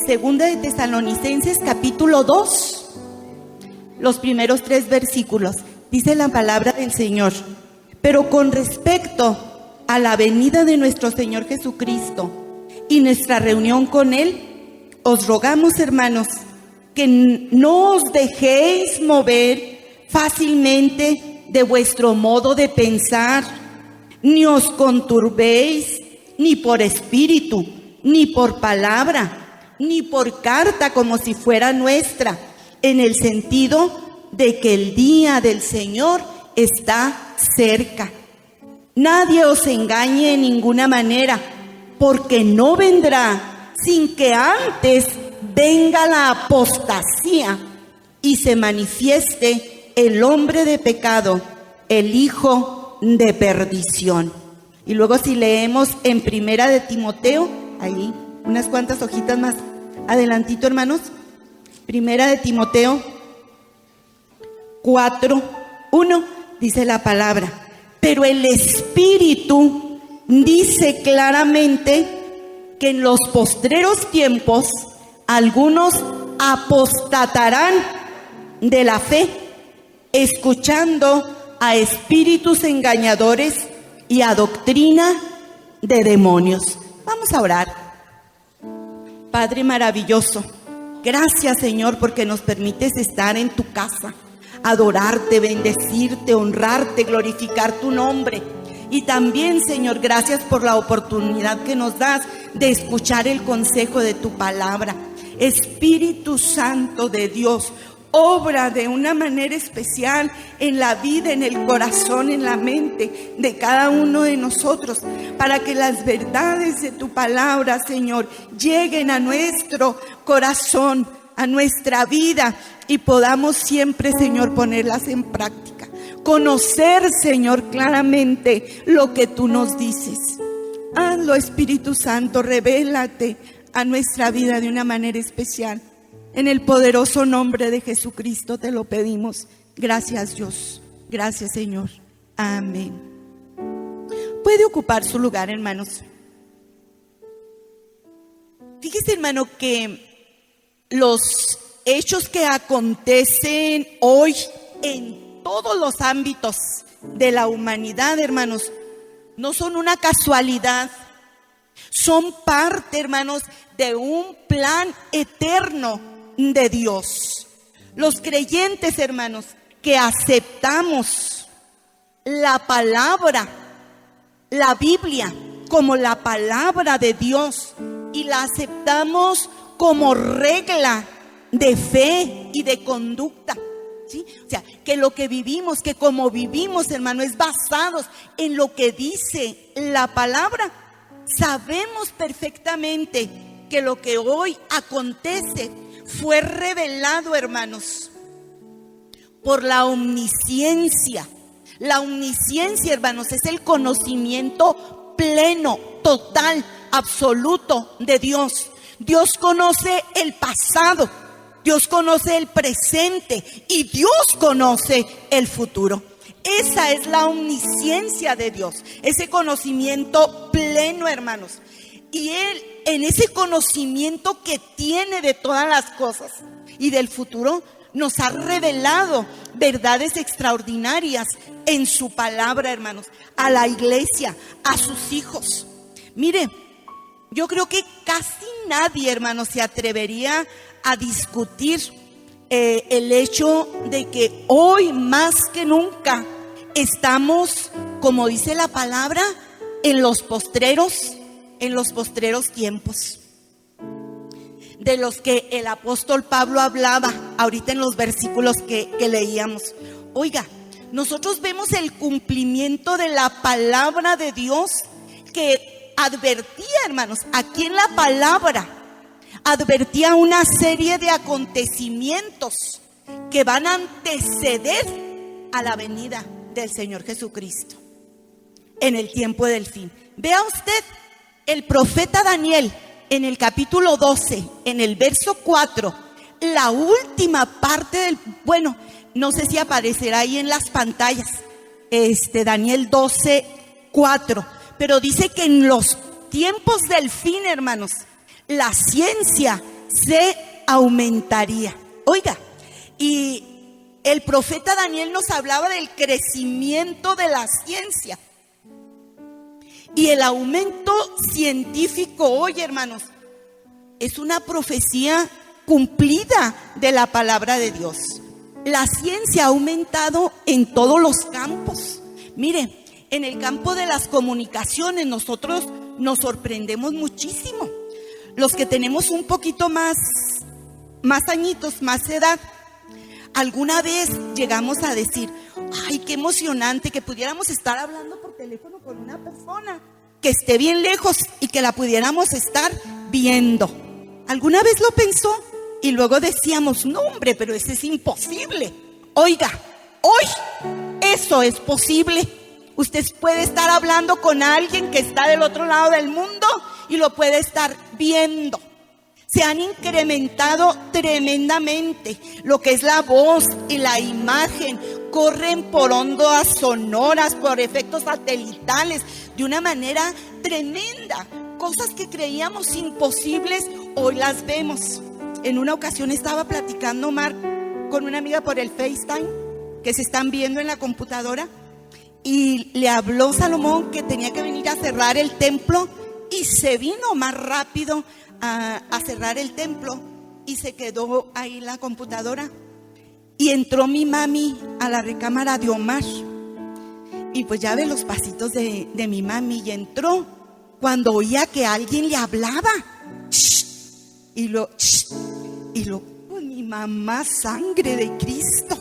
Segunda de Tesalonicenses capítulo 2, los primeros 3 versículos. Dice la palabra del Señor: pero con respecto a la venida de nuestro Señor Jesucristo y nuestra reunión con Él, os rogamos, hermanos, que no os dejéis mover fácilmente de vuestro modo de pensar, ni os conturbéis, ni por espíritu, ni por palabra, ni por carta como si fuera nuestra, en el sentido de que el día del Señor está cerca. Nadie os engañe en ninguna manera, porque no vendrá sin que antes venga la apostasía y se manifieste el hombre de pecado, el hijo de perdición. Y luego si leemos en Primera de Timoteo, ahí unas cuantas hojitas más adelantito, hermanos, Primera de Timoteo 4:1, dice la palabra: pero el Espíritu dice claramente que en los postreros tiempos algunos apostatarán de la fe, escuchando a espíritus engañadores y a doctrina de demonios. Vamos a orar. Padre maravilloso, gracias, Señor, porque nos permites estar en tu casa, adorarte, bendecirte, honrarte, glorificar tu nombre. Y también, Señor, gracias por la oportunidad que nos das de escuchar el consejo de tu palabra. Espíritu Santo de Dios, obra de una manera especial en la vida, en el corazón, en la mente de cada uno de nosotros, para que las verdades de tu palabra, Señor, lleguen a nuestro corazón, a nuestra vida, y podamos siempre, Señor, ponerlas en práctica. Conocer, Señor, claramente lo que tú nos dices. Hazlo, Espíritu Santo, revélate a nuestra vida de una manera especial. En el poderoso nombre de Jesucristo te lo pedimos. Gracias, Dios. Gracias, Señor. Amén. Puede ocupar su lugar, hermanos. Fíjese, hermano, que los hechos que acontecen hoy en todos los ámbitos de la humanidad, hermanos, no son una casualidad. Son parte, hermanos, de un plan eterno de Dios. Los creyentes, hermanos, que aceptamos la palabra, la Biblia, como la palabra de Dios, y la aceptamos como regla de fe y de conducta, ¿sí? O sea, que lo que vivimos, que como vivimos, hermano, es basados en lo que dice la palabra. Sabemos perfectamente que lo que hoy acontece fue revelado, hermanos, por la omnisciencia. La omnisciencia, hermanos, es el conocimiento pleno, total, absoluto de Dios. Dios conoce el pasado, Dios conoce el presente y Dios conoce el futuro. Esa es la omnisciencia de Dios, ese conocimiento pleno, hermanos. Y Él, en ese conocimiento que tiene de todas las cosas y del futuro, nos ha revelado verdades extraordinarias en su palabra, hermanos, a la iglesia, a sus hijos. Mire, yo creo que casi nadie, hermanos, se atrevería a discutir el hecho de que hoy más que nunca estamos, como dice la palabra, en los postreros tiempos, de los que el apóstol Pablo hablaba ahorita en los versículos que leíamos. Oiga, nosotros vemos el cumplimiento de la palabra de Dios, que advertía, hermanos, aquí en la palabra advertía una serie de acontecimientos que van a anteceder a la venida del Señor Jesucristo en el tiempo del fin. Vea usted, el profeta Daniel en el capítulo 12, en el verso 4, la última parte del, bueno, no sé si aparecerá ahí en las pantallas, Daniel 12, 4, pero dice que en los tiempos del fin, hermanos, la ciencia se aumentaría. Oiga, y el profeta Daniel nos hablaba del crecimiento de la ciencia y el aumento científico hoy, hermanos, es una profecía cumplida de la palabra de Dios. La ciencia ha aumentado en todos los campos. Mire, en el campo de las comunicaciones nosotros nos sorprendemos muchísimo. Los que tenemos un poquito más añitos, más edad, alguna vez llegamos a decir, ay, qué emocionante que pudiéramos estar hablando por teléfono con una persona que esté bien lejos y que la pudiéramos estar viendo. ¿Alguna vez lo pensó? Y luego decíamos, no hombre, pero eso es imposible. Oiga, hoy eso es posible. Usted puede estar hablando con alguien que está del otro lado del mundo y lo puede estar viendo. Se han incrementado tremendamente lo que es la voz y la imagen. Corren por ondas sonoras, por efectos satelitales, de una manera tremenda. Cosas que creíamos imposibles, hoy las vemos. En una ocasión estaba platicando Omar con una amiga por el FaceTime, que se están viendo en la computadora, y le habló Salomón que tenía que venir a cerrar el templo, y se vino más rápido a cerrar el templo, y se quedó ahí la computadora, y entró mi mami a la recámara de Omar, y pues ya ve los pasitos de mi mami, y entró cuando oía que alguien le hablaba, y pues mi mamá, sangre de Cristo,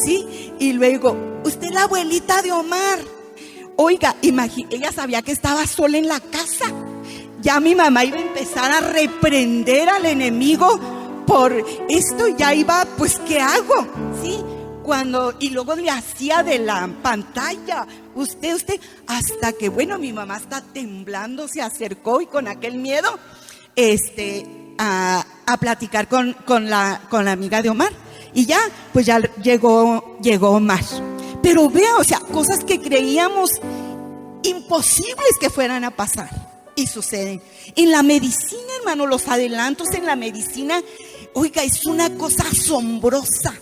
sí, y luego, usted es la abuelita de Omar. Oiga, ella sabía que estaba sola en la casa. Ya mi mamá iba a empezar a reprender al enemigo por esto, ya iba, pues, ¿qué hago? Sí, y luego le hacía de la pantalla, usted, hasta que, bueno, mi mamá está temblando, se acercó y con aquel miedo, a platicar con la amiga de Omar. Y ya, pues ya llegó Omar. Pero vea, o sea, cosas que creíamos imposibles que fueran a pasar, y suceden. En la medicina, hermano, los adelantos en la medicina, oiga, es una cosa asombrosa.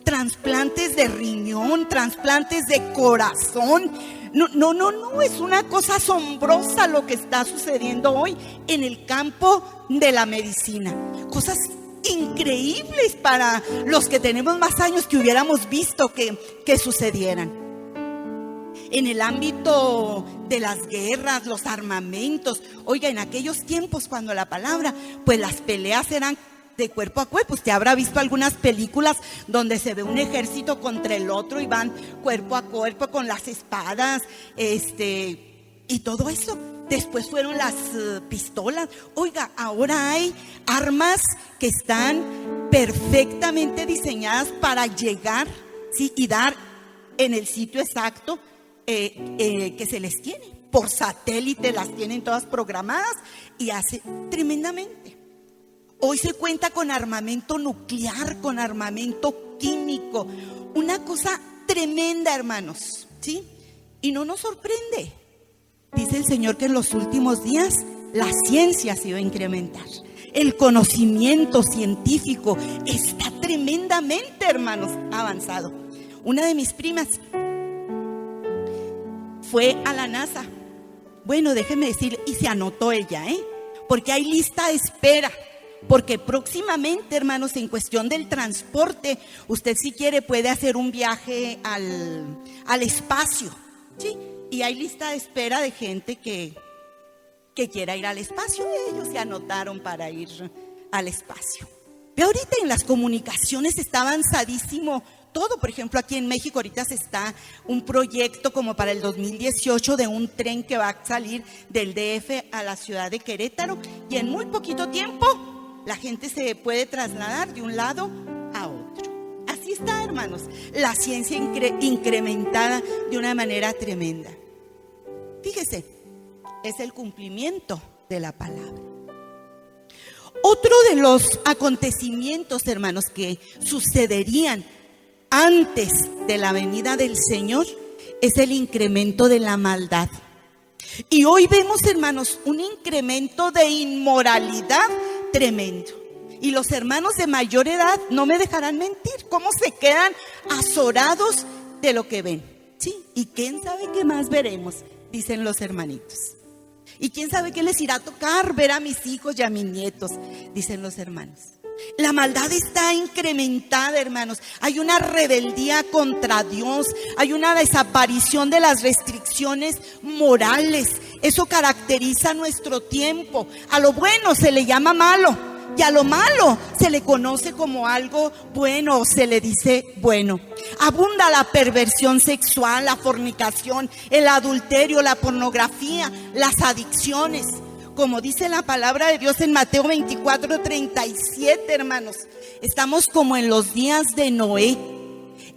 Trasplantes de riñón, trasplantes de corazón. No, es una cosa asombrosa lo que está sucediendo hoy en el campo de la medicina. Cosas increíbles para los que tenemos más años que hubiéramos visto que sucedieran. En el ámbito de las guerras, los armamentos, oiga, en aquellos tiempos cuando la palabra, pues las peleas eran de cuerpo a cuerpo. Usted habrá visto algunas películas donde se ve un ejército contra el otro y van cuerpo a cuerpo con las espadas, y todo eso. Después fueron las pistolas. Oiga, ahora hay armas que están perfectamente diseñadas para llegar, ¿sí?, y dar en el sitio exacto que se les tiene. Por satélite las tienen todas programadas y hace tremendamente. Hoy se cuenta con armamento nuclear, con armamento químico. Una cosa tremenda, hermanos, ¿sí? Y no nos sorprende. Dice el Señor que en los últimos días la ciencia se va a incrementar. El conocimiento científico está tremendamente, hermanos, avanzado. Una de mis primas fue a la NASA. Bueno, déjeme decir, y se anotó ella, porque hay lista de espera. Porque próximamente, hermanos, en cuestión del transporte, usted si quiere puede hacer un viaje al espacio, ¿sí? Y hay lista de espera de gente que quiera ir al espacio. Ellos se anotaron para ir al espacio. Pero ahorita en las comunicaciones está avanzadísimo todo. Por ejemplo, aquí en México ahorita se está un proyecto como para el 2018 de un tren que va a salir del DF a la ciudad de Querétaro. Y en muy poquito tiempo la gente se puede trasladar de un lado a otro. Así está, hermanos, la ciencia incrementada de una manera tremenda. Fíjese, es el cumplimiento de la palabra. Otro de los acontecimientos, hermanos, que sucederían antes de la venida del Señor es el incremento de la maldad. Y hoy vemos, hermanos, un incremento de inmoralidad tremendo. Y los hermanos de mayor edad no me dejarán mentir, cómo se quedan azorados de lo que ven. Sí, y quién sabe qué más veremos, dicen los hermanitos. Y quién sabe qué les irá a tocar ver a mis hijos y a mis nietos, dicen los hermanos. La maldad está incrementada, hermanos. Hay una rebeldía contra Dios. Hay una desaparición de las restricciones morales. Eso caracteriza nuestro tiempo. A lo bueno se le llama malo y a lo malo se le conoce como algo bueno o se le dice bueno. Abunda la perversión sexual, la fornicación, el adulterio, la pornografía, las adicciones. Como dice la palabra de Dios en Mateo 24:37, hermanos, estamos como en los días de Noé.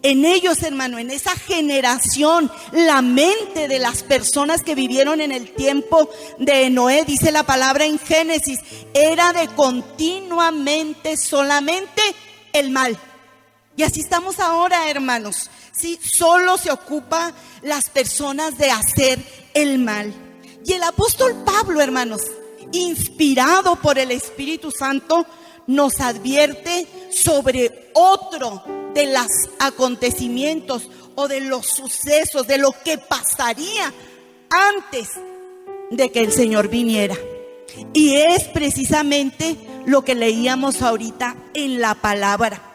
En ellos, hermano, en esa generación, la mente de las personas que vivieron en el tiempo de Noé, dice la palabra en Génesis, era de continuamente solamente el mal. Y así estamos ahora, hermanos. Sí, solo se ocupa las personas de hacer el mal. Y el apóstol Pablo, hermanos, inspirado por el Espíritu Santo, nos advierte sobre otro de los acontecimientos o de los sucesos, de lo que pasaría antes de que el Señor viniera. Y es precisamente lo que leíamos ahorita en la palabra.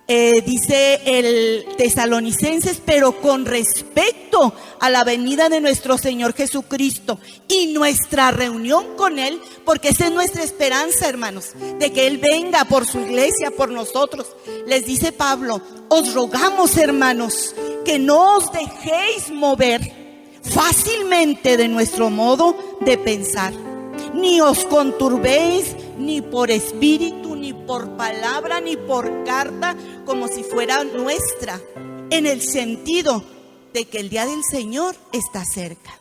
Dice el Tesalonicenses, pero con respecto a la venida de nuestro Señor Jesucristo y nuestra reunión con Él, porque esa es nuestra esperanza, hermanos, de que Él venga por su iglesia, por nosotros. Les dice Pablo, os rogamos, hermanos, que no os dejéis mover fácilmente de nuestro modo de pensar, ni os conturbéis ni por espíritu, ni por palabra, ni por carta, como si fuera nuestra, en el sentido de que el día del Señor está cerca.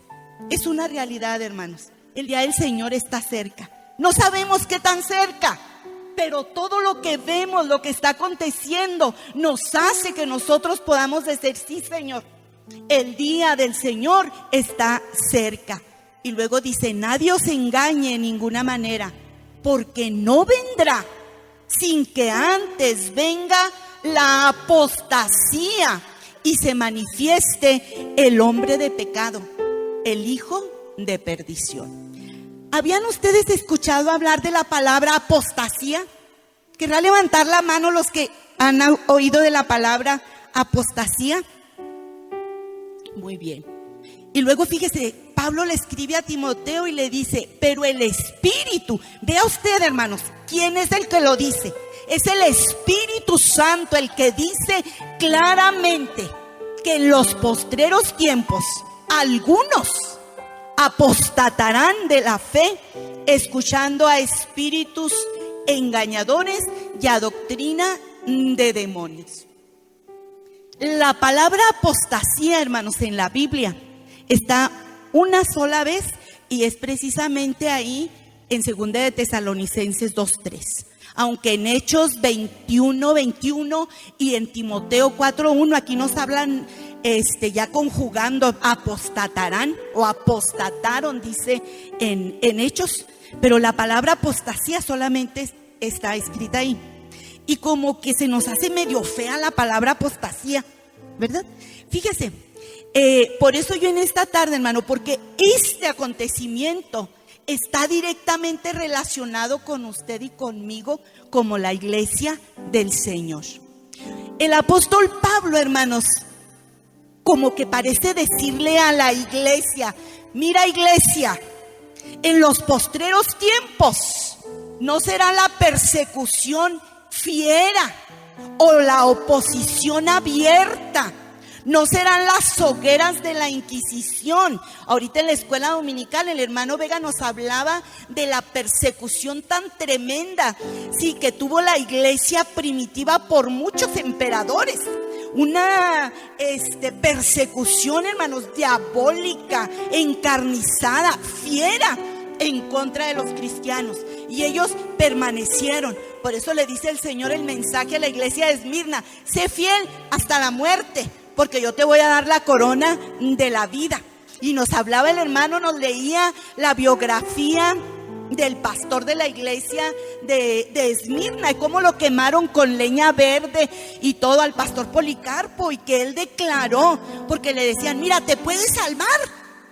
Es una realidad, hermanos. El día del Señor está cerca. No sabemos qué tan cerca, pero todo lo que vemos, lo que está aconteciendo, nos hace que nosotros podamos decir, sí, Señor, el día del Señor está cerca. Y luego dice, nadie os engañe en ninguna manera, porque no vendrá sin que antes venga la apostasía y se manifieste el hombre de pecado, el hijo de perdición. ¿Habían ustedes escuchado hablar de la palabra apostasía? ¿Querrá levantar la mano los que han oído de la palabra apostasía? Muy bien. Y luego fíjese, Pablo le escribe a Timoteo y le dice, pero el Espíritu, vea usted, hermanos, ¿quién es el que lo dice? Es el Espíritu Santo el que dice claramente que en los postreros tiempos algunos apostatarán de la fe, escuchando a espíritus engañadores y a doctrina de demonios. La palabra apostasía, hermanos, en la Biblia está una sola vez y es precisamente ahí en 2 de Tesalonicenses 2:3. Aunque en Hechos 21:21 y en Timoteo 4:1 aquí nos hablan ya conjugando apostatarán o apostataron, dice en Hechos, pero la palabra apostasía solamente está escrita ahí. Y como que se nos hace medio fea la palabra apostasía, ¿verdad? Fíjese, por eso yo en esta tarde, hermano, porque este acontecimiento está directamente relacionado con usted y conmigo como la iglesia del Señor. El apóstol Pablo, hermanos, como que parece decirle a la iglesia, mira, iglesia, en los postreros tiempos no será la persecución fiera o la oposición abierta, no serán las hogueras de la Inquisición. Ahorita en la escuela dominical el hermano Vega nos hablaba de la persecución tan tremenda, sí, que tuvo la iglesia primitiva por muchos emperadores. Una persecución, hermanos, diabólica, encarnizada, fiera en contra de los cristianos. Y ellos permanecieron. Por eso le dice el Señor el mensaje a la iglesia de Esmirna: sé fiel hasta la muerte, porque yo te voy a dar la corona de la vida. Y nos hablaba el hermano, nos leía la biografía del pastor de la iglesia de Esmirna, y cómo lo quemaron con leña verde y todo al pastor Policarpo, y que él declaró, porque le decían: mira, te puedes salvar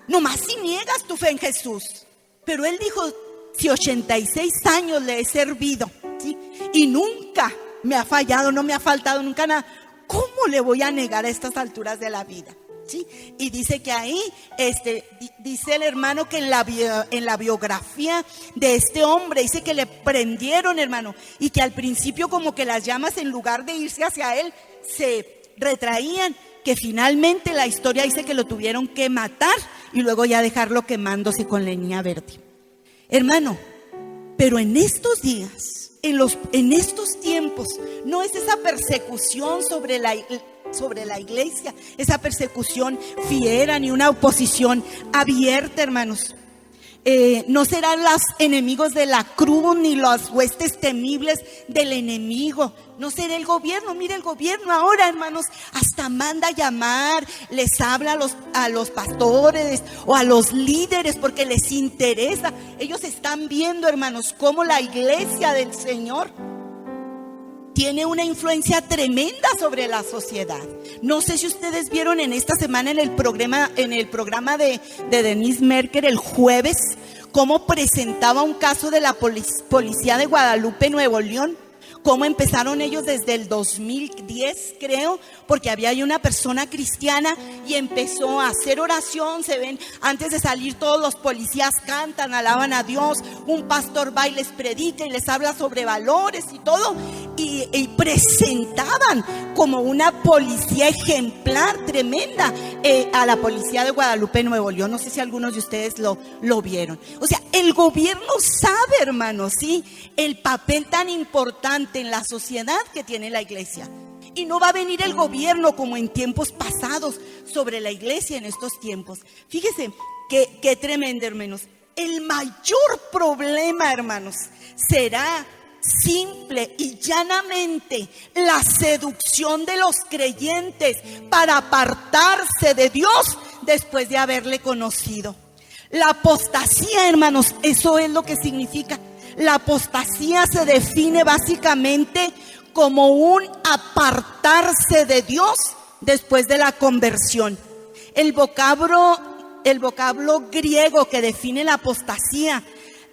nomás si niegas tu fe en Jesús. Pero él dijo: si 86 años le he servido, ¿sí?, y nunca me ha fallado, no me ha faltado nunca nada, ¿cómo le voy a negar a estas alturas de la vida? ¿Sí? Y dice que ahí, dice el hermano que en la biografía de este hombre, dice que le prendieron, hermano, y que al principio como que las llamas, en lugar de irse hacia él, se retraían, que finalmente la historia dice que lo tuvieron que matar y luego ya dejarlo quemándose con leña verde. Hermano, pero en estos días, en estos tiempos, no es esa persecución sobre la iglesia, esa persecución fiera, ni una oposición abierta, hermanos. No serán los enemigos de la cruz, ni las huestes temibles del enemigo. No será el gobierno. Mire, el gobierno ahora, hermanos, hasta manda llamar, les habla a los pastores o a los líderes porque les interesa. Ellos están viendo, hermanos, cómo la iglesia del Señor tiene una influencia tremenda sobre la sociedad. No sé si ustedes vieron en esta semana en el programa de Denise Merker el jueves, cómo presentaba un caso de la policía de Guadalupe, Nuevo León. Cómo empezaron ellos desde el 2010, creo, porque había ahí una persona cristiana y empezó a hacer oración. Se ven, antes de salir todos los policías cantan, alaban a Dios, un pastor va y les predica y les habla sobre valores y todo, y presentaban como una policía ejemplar tremenda a la policía de Guadalupe, Nuevo León. No sé si algunos de ustedes lo vieron. O sea, el gobierno sabe, hermanos, ¿sí?, el papel tan importante en la sociedad que tiene la iglesia. Y no va a venir el gobierno como en tiempos pasados sobre la iglesia en estos tiempos. Fíjese qué tremendo, hermanos. El mayor problema, hermanos, será simple y llanamente la seducción de los creyentes para apartarse de Dios después de haberle conocido. La apostasía, hermanos, eso es lo que significa. La apostasía se define básicamente como un apartarse de Dios después de la conversión. El vocablo griego que define la apostasía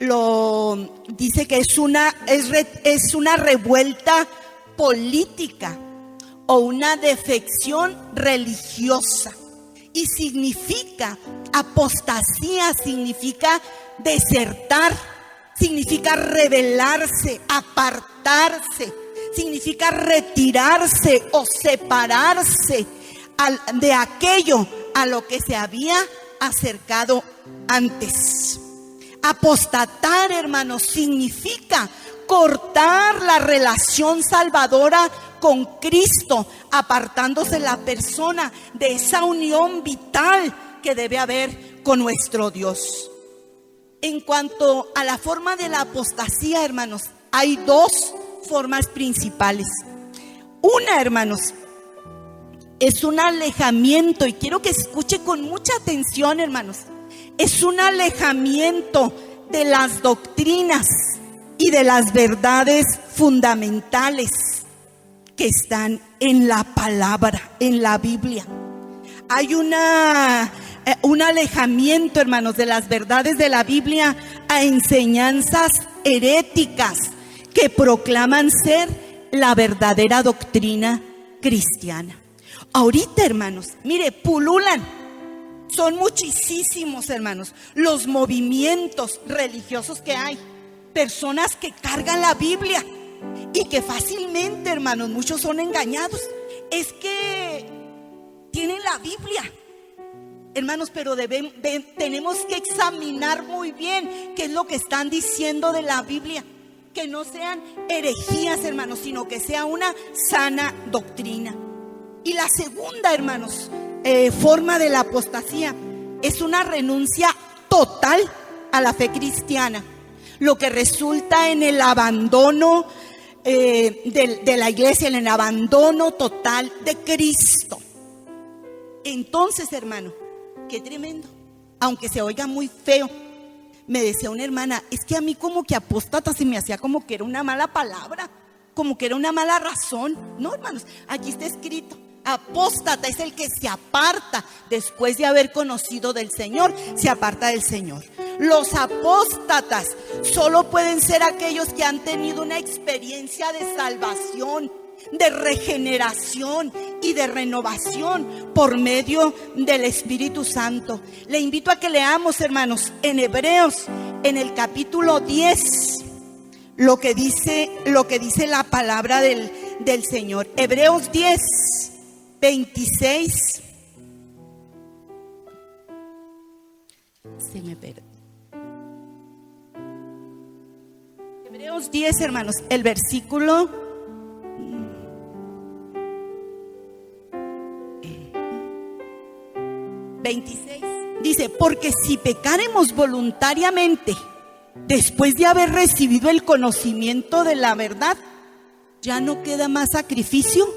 lo dice que es una revuelta política o una defección religiosa. Y significa, apostasía significa desertar, significa rebelarse, apartarse, significa retirarse o separarse de aquello a lo que se había acercado antes. Apostatar, hermanos, significa cortar la relación salvadora con Cristo, apartándose la persona de esa unión vital que debe haber con nuestro Dios. En cuanto a la forma de la apostasía, hermanos, hay dos formas principales. Una, hermanos, es un alejamiento, y quiero que escuche con mucha atención, hermanos. Es un alejamiento de las doctrinas y de las verdades fundamentales que están en la palabra, en la Biblia. Hay un alejamiento, hermanos, de las verdades de la Biblia a enseñanzas heréticas que proclaman ser la verdadera doctrina cristiana. Ahorita, hermanos, mire, pululan, son muchísimos, hermanos, los movimientos religiosos que hay, personas que cargan la Biblia y que fácilmente, hermanos, muchos son engañados. Es que tienen la Biblia, hermanos, pero tenemos que examinar muy bien qué es lo que están diciendo de la Biblia. Que no sean herejías, hermanos, sino que sea una sana doctrina. Y la segunda, hermanos, forma de la apostasía es una renuncia total a la fe cristiana, lo que resulta en el abandono de la iglesia, en el abandono total de Cristo. Entonces, hermano, qué tremendo, aunque se oiga muy feo, Me decía una hermana, es que a mí como que apóstata se me hacía como que era una mala palabra, como que era una mala razón. No, hermanos, aquí está escrito: apóstata es el que se aparta después de haber conocido del Señor, se aparta del Señor. Los apóstatas solo pueden ser aquellos que han tenido una experiencia de salvación, de regeneración y de renovación por medio del Espíritu Santo. Le invito a que leamos, hermanos, en Hebreos, en el capítulo 10, lo que dice la palabra del Señor. Hebreos 10, 26. Se me perdió. Hebreos 10, hermanos, el versículo 26. Dice: porque si pecaremos voluntariamente después de haber recibido el conocimiento de la verdad, ya no queda más sacrificio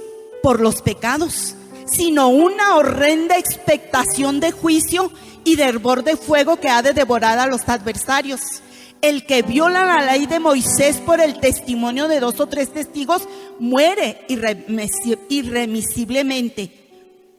por los pecados, sino una horrenda expectación de juicio y de hervor de fuego que ha de devorar a los adversarios. El que viola la ley de Moisés por el testimonio de 2 o 3 testigos muere irremisiblemente.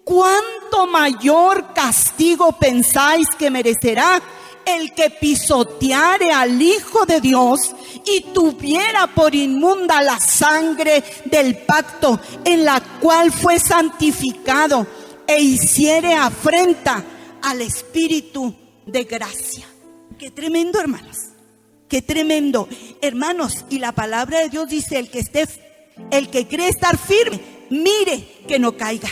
¿Cuánto mayor castigo pensáis que merecerá el que pisoteare al Hijo de Dios y tuviera por inmunda la sangre del pacto en la cual fue santificado, e hiciere afrenta al Espíritu de gracia? Qué tremendo, hermanos, qué tremendo, hermanos. Y la palabra de Dios dice: el que cree estar firme, mire que no caiga.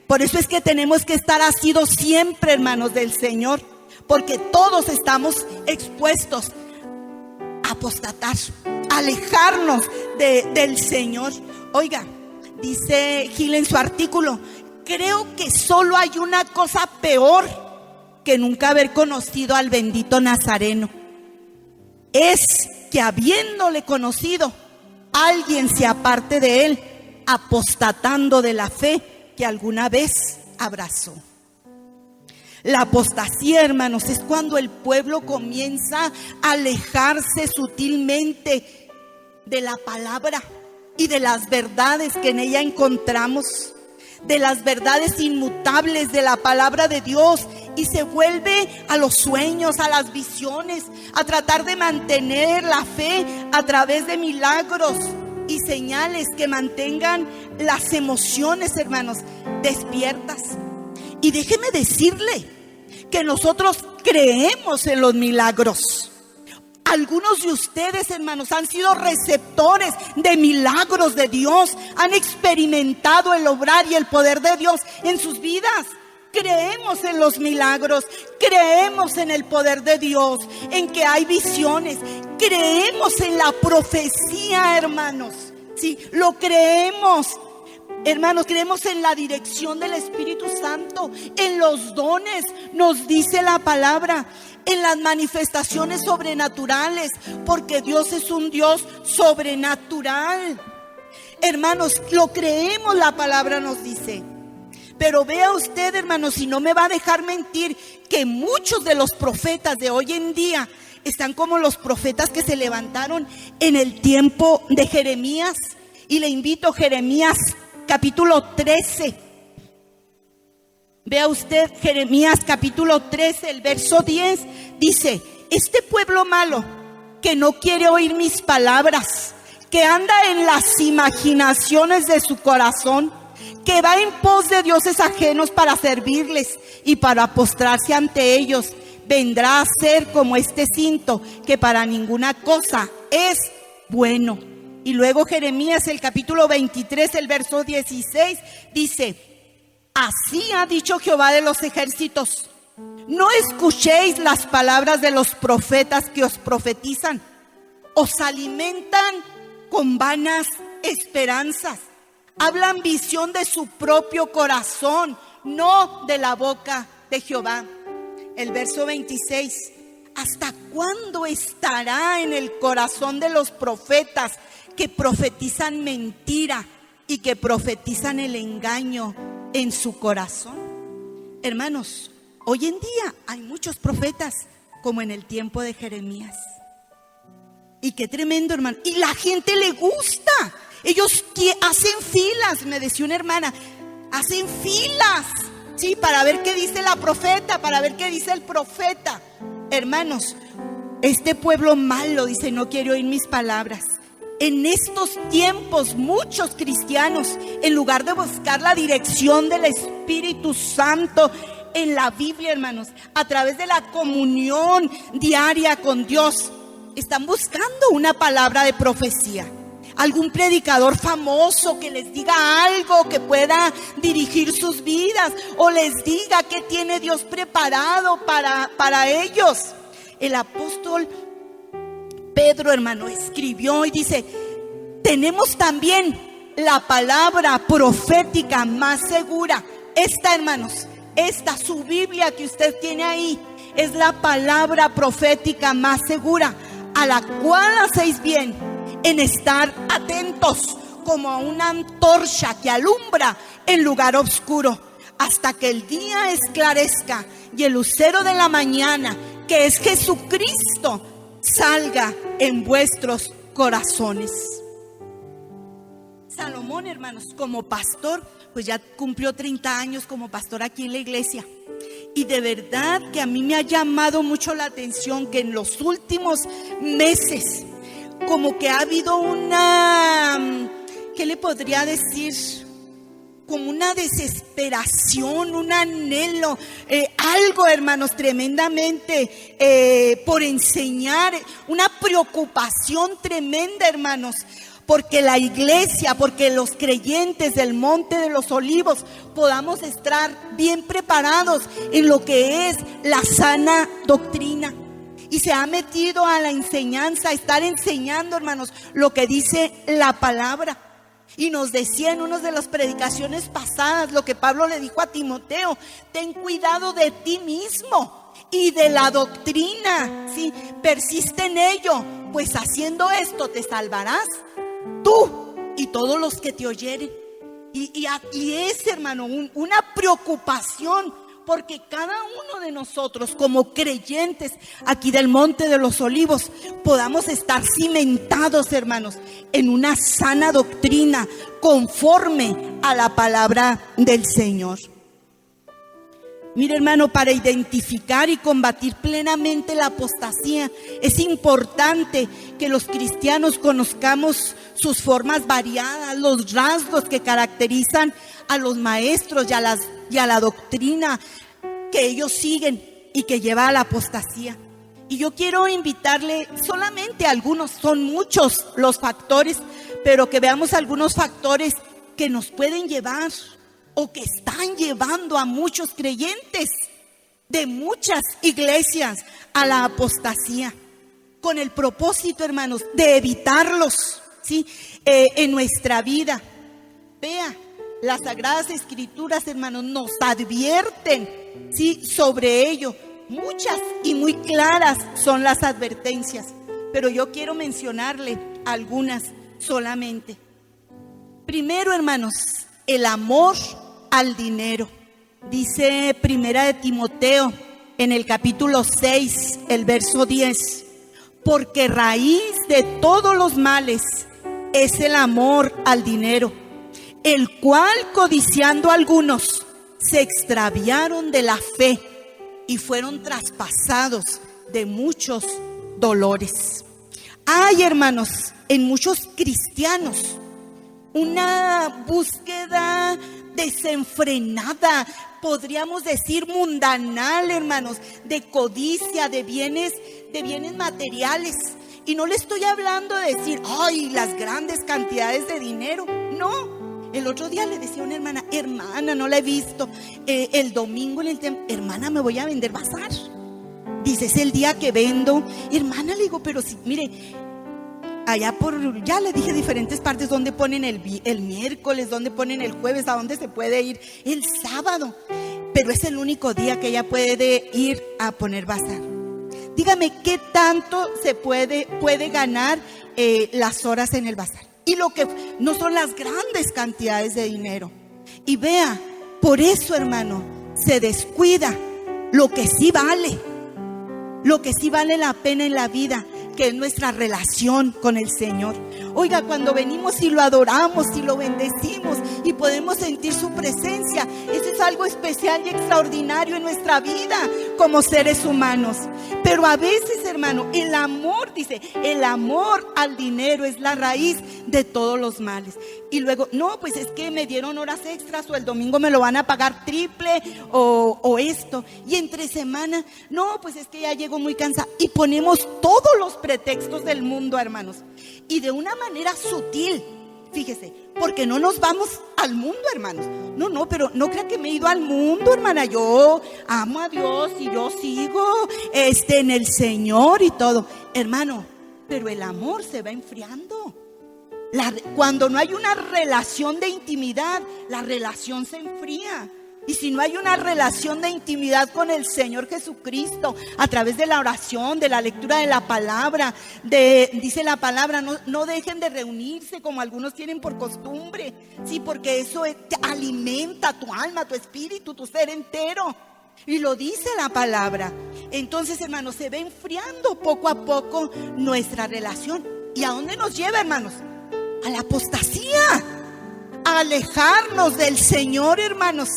Por eso es que tenemos que estar asidos siempre, hermanos, del Señor, porque todos estamos expuestos a apostatar, a alejarnos del Señor. Oiga, dice Gil en su artículo: creo que solo hay una cosa peor que nunca haber conocido al bendito Nazareno. Es que habiéndole conocido, alguien se aparte de él, apostatando de la fe que alguna vez abrazó. La apostasía, hermanos, es cuando el pueblo comienza a alejarse sutilmente de la palabra y de las verdades que en ella encontramos, de las verdades inmutables de la palabra de Dios, y se vuelve a los sueños, a las visiones, a tratar de mantener la fe a través de milagros y señales que mantengan las emociones, hermanos, despiertas. Y déjeme decirle que nosotros creemos en los milagros. Algunos de ustedes, hermanos, han sido receptores de milagros de Dios, han experimentado el obrar y el poder de Dios en sus vidas. Creemos en los milagros, creemos en el poder de Dios, en que hay visiones, creemos en la profecía, hermanos. Sí, lo creemos. Hermanos, creemos en la dirección del Espíritu Santo, en los dones, nos dice la palabra, en las manifestaciones sobrenaturales, porque Dios es un Dios sobrenatural. Hermanos, lo creemos, la palabra nos dice. Pero vea usted, hermanos, si no me va a dejar mentir, que muchos de los profetas de hoy en día están como los profetas que se levantaron en el tiempo de Jeremías. Y le invito, Jeremías capítulo 13. Vea usted Jeremías capítulo 13, el verso 10. Dice: este pueblo malo que no quiere oír mis palabras, que anda en las imaginaciones de su corazón, que va en pos de dioses ajenos para servirles y para postrarse ante ellos, vendrá a ser como este cinto que para ninguna cosa es bueno. Y luego Jeremías, el capítulo 23, el verso 16, dice: así ha dicho Jehová de los ejércitos: no escuchéis las palabras de los profetas que os profetizan, os alimentan con vanas esperanzas, hablan visión de su propio corazón, no de la boca de Jehová. El verso 26: ¿hasta cuándo estará en el corazón de los profetas que profetizan mentira y que profetizan el engaño en su corazón? Hermanos, hoy en día hay muchos profetas como en el tiempo de Jeremías. Y qué tremendo, hermano. Y la gente le gusta. Ellos hacen filas, me decía una hermana, hacen filas, sí, para ver qué dice la profeta, para ver qué dice el profeta. Hermanos, este pueblo malo, dice, no quiere oír mis palabras. En estos tiempos, muchos cristianos, en lugar de buscar la dirección del Espíritu Santo en la Biblia, hermanos, a través de la comunión diaria con Dios, están buscando una palabra de profecía. Algún predicador famoso que les diga algo que pueda dirigir sus vidas, o les diga qué tiene Dios preparado para ellos. El apóstol Pedro, hermano, escribió y dice: tenemos también la palabra profética más segura. Esta, hermanos, su Biblia que usted tiene ahí, es la palabra profética más segura, a la cual hacéis bien en estar atentos como a una antorcha que alumbra en lugar oscuro, hasta que el día esclarezca y el lucero de la mañana, que es Jesucristo, salga en vuestros corazones. Salomón, hermanos, como pastor, pues ya cumplió 30 años como pastor aquí en la iglesia. Y de verdad que a mí me ha llamado mucho la atención que en los últimos meses, como que ha habido una, ¿qué le podría decir? Como una desesperación, un anhelo, algo, hermanos, tremendamente por enseñar, una preocupación tremenda, hermanos, porque la iglesia, porque los creyentes del Monte de los Olivos podamos estar bien preparados en lo que es la sana doctrina. Y se ha metido a la enseñanza, a estar enseñando, hermanos, lo que dice la palabra. Y nos decía en una de las predicaciones pasadas lo que Pablo le dijo a Timoteo: ten cuidado de ti mismo y de la doctrina, ¿sí? Persiste en ello, pues haciendo esto te salvarás tú y todos los que te oyeren. Y es, hermano, una preocupación, porque cada uno de nosotros como creyentes aquí del Monte de los Olivos podamos estar cimentados, hermanos, en una sana doctrina conforme a la palabra del Señor. Mire, hermano, para identificar y combatir plenamente la apostasía es importante que los cristianos conozcamos sus formas variadas, los rasgos que caracterizan a los maestros y a la doctrina que ellos siguen y que lleva a la apostasía. Y yo quiero invitarle solamente a algunos, son muchos los factores, pero que veamos algunos factores que nos pueden llevar o que están llevando a muchos creyentes de muchas iglesias a la apostasía, con el propósito, hermanos, de evitarlos, ¿sí? En nuestra vida. Vea, las Sagradas Escrituras, hermanos, nos advierten, ¿sí?, sobre ello. Muchas y muy claras son las advertencias, pero yo quiero mencionarle algunas solamente. Primero, hermanos, el amor al dinero. Dice Primera de Timoteo en el capítulo 6, el verso 10: porque raíz de todos los males es el amor al dinero, el cual, codiciando algunos, se extraviaron de la fe y fueron traspasados de muchos dolores. Hay, hermanos, en muchos cristianos una búsqueda desenfrenada, podríamos decir mundanal, hermanos, de codicia, de bienes materiales. Y no le estoy hablando de decir, ay, las grandes cantidades de dinero. No. El otro día le decía a una hermana, no la he visto, el domingo en el templo: hermana, me voy a vender bazar. Dice: es el día que vendo. Hermana, le digo, pero si, mire, allá ya le dije diferentes partes donde ponen el miércoles, donde ponen el jueves, a dónde se puede ir el sábado, pero es el único día que ella puede ir a poner bazar. Dígame, ¿qué tanto se puede ganar las horas en el bazar? Y lo que no son las grandes cantidades de dinero. Y vea, por eso, hermano, se descuida lo que sí vale. lo que sí vale la pena en la vida, que es nuestra relación con el Señor. Oiga, cuando venimos y lo adoramos y lo bendecimos y podemos sentir su presencia, eso es algo especial y extraordinario en nuestra vida como seres humanos. Pero a veces, hermano, el amor, dice, el amor al dinero es la raíz de todos los males. Y luego, no, pues es que me dieron horas extras, o el domingo me lo van a pagar triple, o esto. Y entre semana, no, pues es que ya llego muy cansada. Y ponemos todos los pretextos del mundo, hermanos. Y de una manera sutil, fíjese, porque no nos vamos al mundo, hermanos. No, pero no crea que me he ido al mundo, hermana. Yo amo a Dios y yo sigo en el Señor y todo. Hermano, pero el amor se va enfriando. Cuando no hay una relación de intimidad, la relación se enfría. Y si no hay una relación de intimidad con el Señor Jesucristo, a través de la oración, de la lectura de la palabra, dice la palabra, no dejen de reunirse como algunos tienen por costumbre. Sí, porque eso te alimenta tu alma, tu espíritu, tu ser entero. Y lo dice la palabra. Entonces, hermanos, se va enfriando poco a poco nuestra relación. ¿Y a dónde nos lleva, hermanos? A la apostasía, a alejarnos del Señor, hermanos.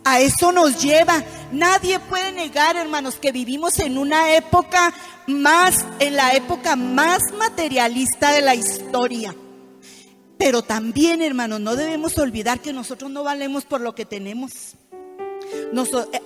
A eso nos lleva. Nadie puede negar, hermanos, que vivimos en la época más materialista de la historia. Pero también, hermanos, no debemos olvidar que nosotros no valemos por lo que tenemos,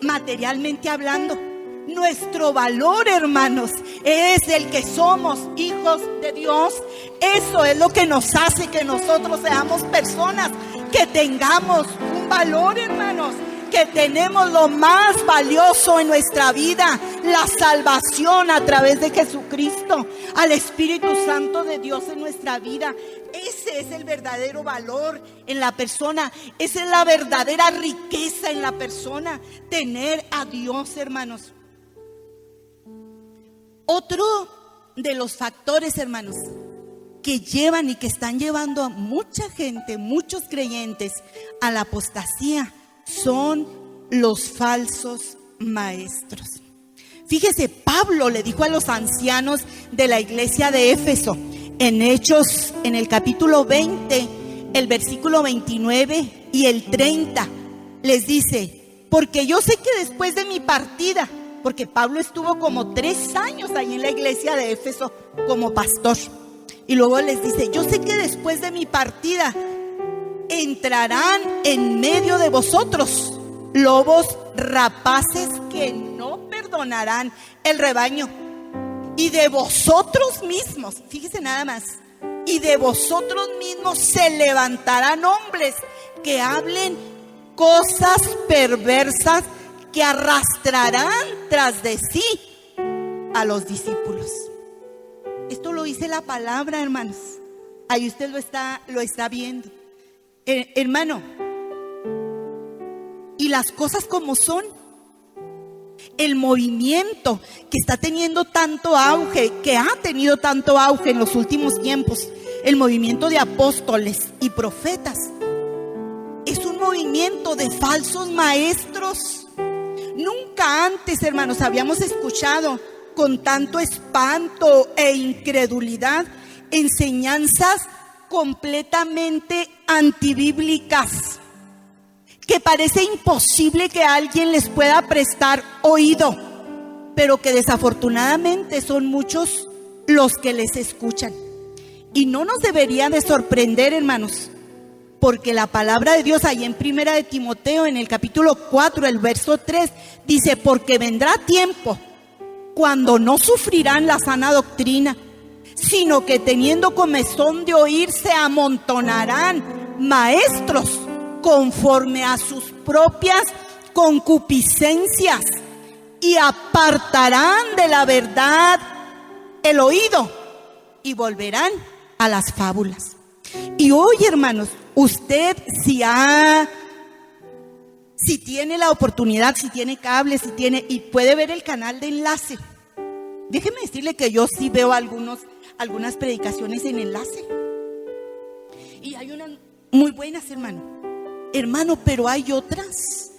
materialmente hablando. Nuestro valor, hermanos, es el que somos hijos de Dios. Eso es lo que nos hace que nosotros seamos personas que tengamos un valor, hermanos, que tenemos lo más valioso en nuestra vida, la salvación a través de Jesucristo, al Espíritu Santo de Dios en nuestra vida. Ese es el verdadero valor en la persona, esa es la verdadera riqueza en la persona, tener a Dios, hermanos. Otro de los factores, hermanos, que llevan y que están llevando a mucha gente, muchos creyentes, a la apostasía, son los falsos maestros. Fíjese, Pablo le dijo a los ancianos de la iglesia de Éfeso, en Hechos, en el capítulo 20, el versículo 29 y el 30, les dice: porque yo sé que después de mi partida, porque Pablo estuvo como 3 años ahí en la iglesia de Éfeso como pastor, y luego les dice: yo sé que después de mi partida entrarán en medio de vosotros lobos rapaces que no perdonarán el rebaño, y de vosotros mismos, fíjese nada más, y de vosotros mismos se levantarán hombres que hablen cosas perversas, que arrastrarán tras de sí a los discípulos. Esto lo dice la palabra, hermanos. Ahí usted lo está viendo. Hermano, y las cosas como son. El movimiento que está teniendo tanto auge, que ha tenido tanto auge en los últimos tiempos, el movimiento de apóstoles y profetas, es un movimiento de falsos maestros. Nunca antes, hermanos, habíamos escuchado con tanto espanto e incredulidad enseñanzas completamente antibíblicas, que parece imposible que alguien les pueda prestar oído, pero que desafortunadamente son muchos los que les escuchan. Y no nos debería de sorprender, hermanos, porque la palabra de Dios ahí en Primera de Timoteo, en el capítulo 4, el verso 3, dice: porque vendrá tiempo cuando no sufrirán la sana doctrina, sino que teniendo comezón de oír, se amontonarán maestros conforme a sus propias concupiscencias, y apartarán de la verdad el oído y volverán a las fábulas. Y hoy, hermanos, usted si tiene la oportunidad, si tiene cable, y puede ver el canal de Enlace. Déjeme decirle que yo sí veo algunas predicaciones en Enlace, y hay unas muy buenas, hermano, pero hay otras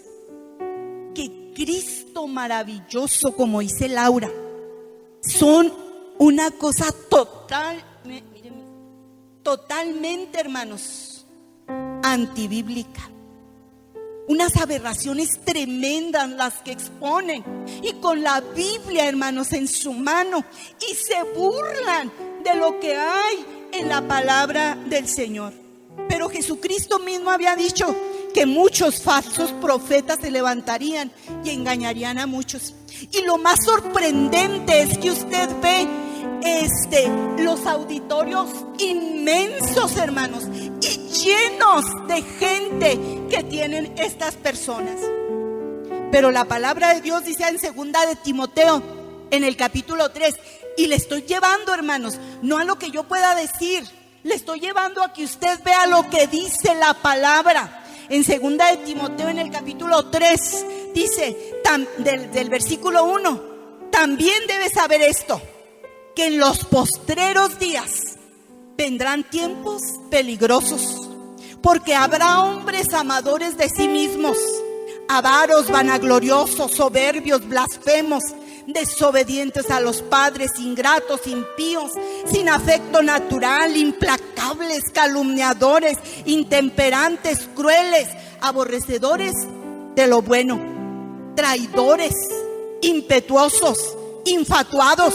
que Cristo maravilloso, como dice Laura, son una cosa totalmente, hermanos, antibíblica. Unas aberraciones tremendas las que exponen, y con la Biblia, hermanos, en su mano, y se burlan de lo que hay en la palabra del Señor. Pero Jesucristo mismo había dicho que muchos falsos profetas se levantarían y engañarían a muchos. Y lo más sorprendente es que usted ve los auditorios inmensos, hermanos, y llenos de gente que tienen estas personas. Pero la palabra de Dios dice en 2 de Timoteo, en el capítulo 3, y le estoy llevando, hermanos, no a lo que yo pueda decir, le estoy llevando a que usted vea lo que dice la palabra. En 2 de Timoteo, en el capítulo 3, dice, del versículo 1, también debes saber esto, que en los postreros días vendrán tiempos peligrosos, porque habrá hombres amadores de sí mismos, avaros, vanagloriosos, soberbios, blasfemos, desobedientes a los padres, ingratos, impíos, sin afecto natural, implacables, calumniadores, intemperantes, crueles, aborrecedores de lo bueno, traidores, impetuosos, infatuados,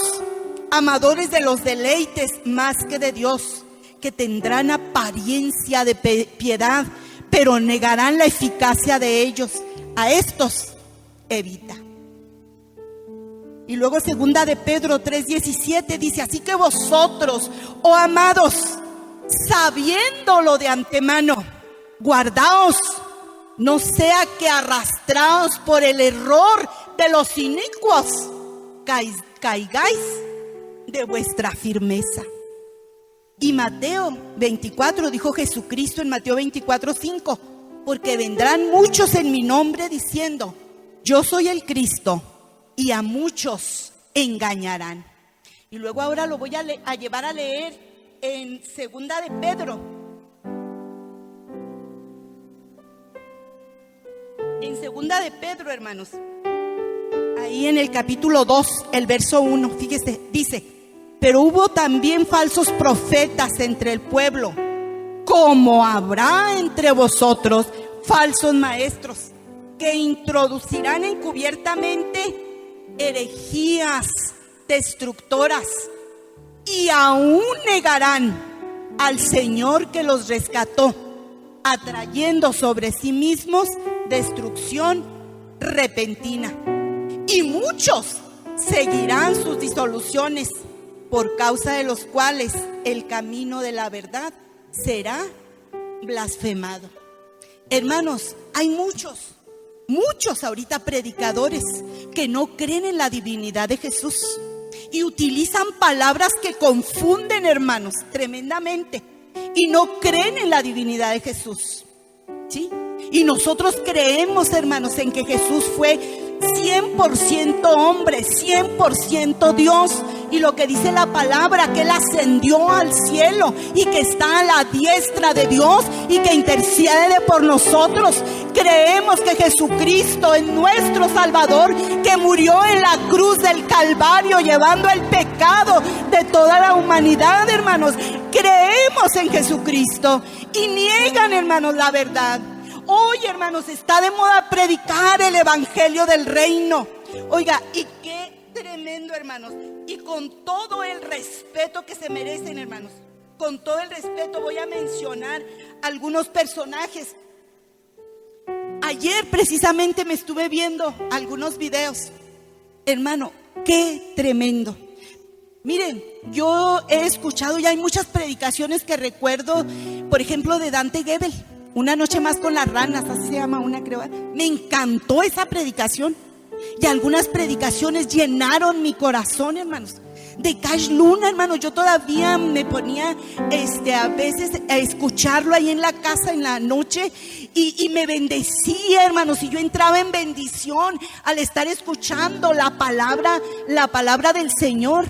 amadores de los deleites más que de Dios, que tendrán apariencia de piedad, pero negarán la eficacia de ellos. A estos evita. Y luego 2 de Pedro 3:17 dice, así que vosotros, oh amados, sabiéndolo de antemano, guardaos, no sea que arrastraos por el error de los inicuos, caigáis de vuestra firmeza. Y Mateo 24, dijo Jesucristo en Mateo 24:5, porque vendrán muchos en mi nombre diciendo, yo soy el Cristo, y a muchos engañarán. Y luego ahora lo voy a llevar a leer en 2 de Pedro. En 2 de Pedro, hermanos, ahí en el capítulo 2, el verso 1, fíjese, dice, pero hubo también falsos profetas entre el pueblo, como habrá entre vosotros falsos maestros, que introducirán encubiertamente herejías destructoras, y aún negarán al Señor que los rescató, atrayendo sobre sí mismos destrucción repentina. Y muchos seguirán sus disoluciones, por causa de los cuales el camino de la verdad será blasfemado. Hermanos, hay muchos ahorita predicadores que no creen en la divinidad de Jesús y utilizan palabras que confunden, hermanos, tremendamente, y no creen en la divinidad de Jesús, ¿sí? Y nosotros creemos, hermanos, en que Jesús fue 100% hombre, 100% Dios, y lo que dice la palabra, que Él ascendió al cielo y que está a la diestra de Dios y que intercede por nosotros. Creemos que Jesucristo es nuestro Salvador, que murió en la cruz del Calvario llevando el pecado de toda la humanidad, hermanos. Creemos en Jesucristo y niegan, hermanos, la verdad. Hoy, hermanos, está de moda predicar el evangelio del reino. Oiga, y qué tremendo, hermanos. Y con todo el respeto que se merecen, hermanos, con todo el respeto voy a mencionar algunos personajes. Ayer precisamente me estuve viendo algunos videos. Hermano, qué tremendo. Miren, yo he escuchado, y hay muchas predicaciones que recuerdo, por ejemplo, de Dante Gebel. Una noche más con las ranas, así se llama una, creo. Me encantó esa predicación. Y algunas predicaciones llenaron mi corazón, hermanos. De Cash Luna, hermanos, yo todavía me ponía a veces a escucharlo ahí en la casa en la noche y me bendecía, hermanos, y yo entraba en bendición al estar escuchando la palabra del Señor.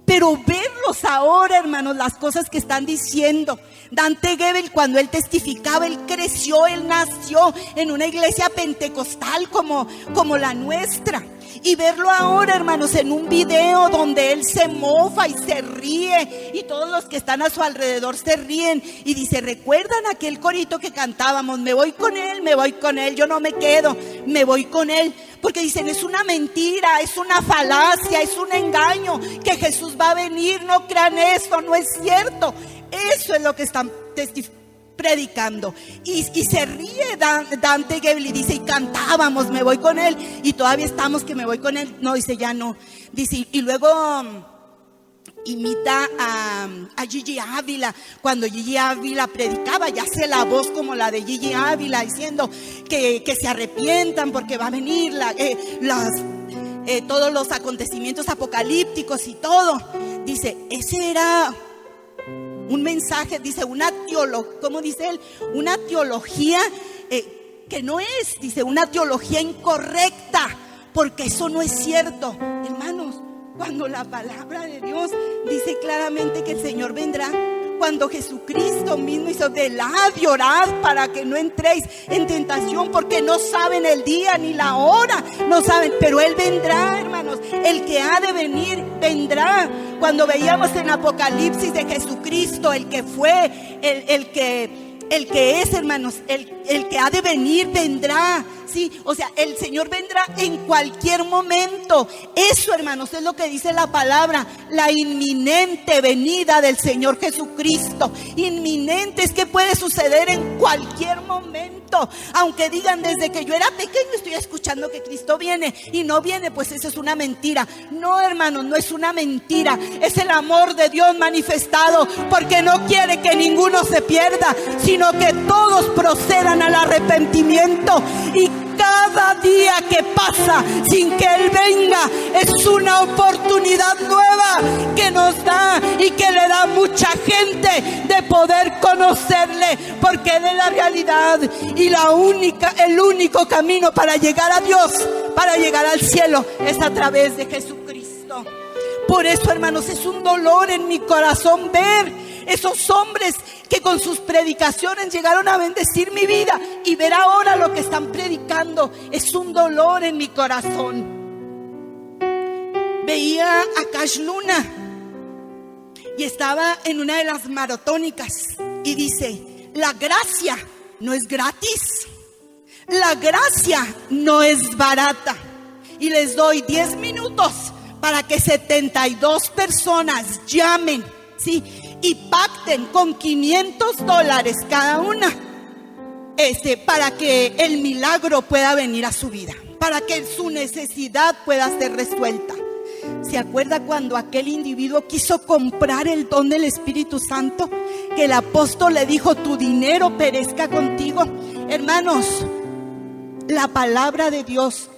Pero verlos ahora, hermanos, las cosas que están diciendo. Dante Gebel, cuando él testificaba, él creció, él nació en una iglesia pentecostal como la nuestra. Y verlo ahora, hermanos, en un video donde él se mofa y se ríe y todos los que están a su alrededor se ríen y dice: ¿recuerdan aquel corito que cantábamos? Me voy con él, yo no me quedo, me voy con él. Porque dicen: es una mentira, es una falacia, es un engaño, que Jesús va a venir, no crean esto, no es cierto. Eso es lo que están predicando. Y se ríe Dante Gebel y dice: y cantábamos, me voy con él, y todavía estamos que me voy con él. No, dice, ya no. Dice, y luego imita a Gigi Ávila. Cuando Gigi Ávila predicaba, ya hace la voz como la de Gigi Ávila, diciendo que se arrepientan porque va a venir todos los acontecimientos apocalípticos y todo. Dice, ese era un mensaje, dice, ¿cómo dice él? Una teología que no es, dice, una teología incorrecta, porque eso no es cierto. Hermanos, cuando la palabra de Dios dice claramente que el Señor vendrá, cuando Jesucristo mismo hizo: velad y orad para que no entréis en tentación, porque no saben el día ni la hora, no saben, pero Él vendrá, hermanos. El que ha de venir vendrá. Cuando veíamos en Apocalipsis de Jesucristo, el que fue, el que es, hermanos, el que ha de venir vendrá. Sí, o sea, el Señor vendrá en cualquier momento. Eso, hermanos, es lo que dice la palabra: la inminente venida del Señor Jesucristo. Inminente es que puede suceder en cualquier momento. Aunque digan: desde que yo era pequeño estoy escuchando que Cristo viene y no viene, pues eso es una mentira. No, hermanos, no es una mentira. Es el amor de Dios manifestado, porque no quiere que ninguno se pierda, sino que todos procedan al arrepentimiento. Y cada día que pasa sin que Él venga es una oportunidad nueva que nos da y que le da a mucha gente de poder conocerle, porque Él es la realidad y el único camino para llegar a Dios, para llegar al cielo, es a través de Jesucristo. Por eso, hermanos, es un dolor en mi corazón ver esos hombres que con sus predicaciones llegaron a bendecir mi vida, y ver ahora lo que están predicando es un dolor en mi corazón. Veía a Cash Luna y estaba en una de las maratónicas y dice: la gracia no es gratis, la gracia no es barata. Y les doy 10 minutos para que 72 personas llamen, ¿sí?, y pacten con $500 cada una, para que el milagro pueda venir a su vida, para que su necesidad pueda ser resuelta. ¿Se acuerda cuando aquel individuo quiso comprar el don del Espíritu Santo? Que el apóstol le dijo: tu dinero perezca contigo. Hermanos, la palabra de Dios,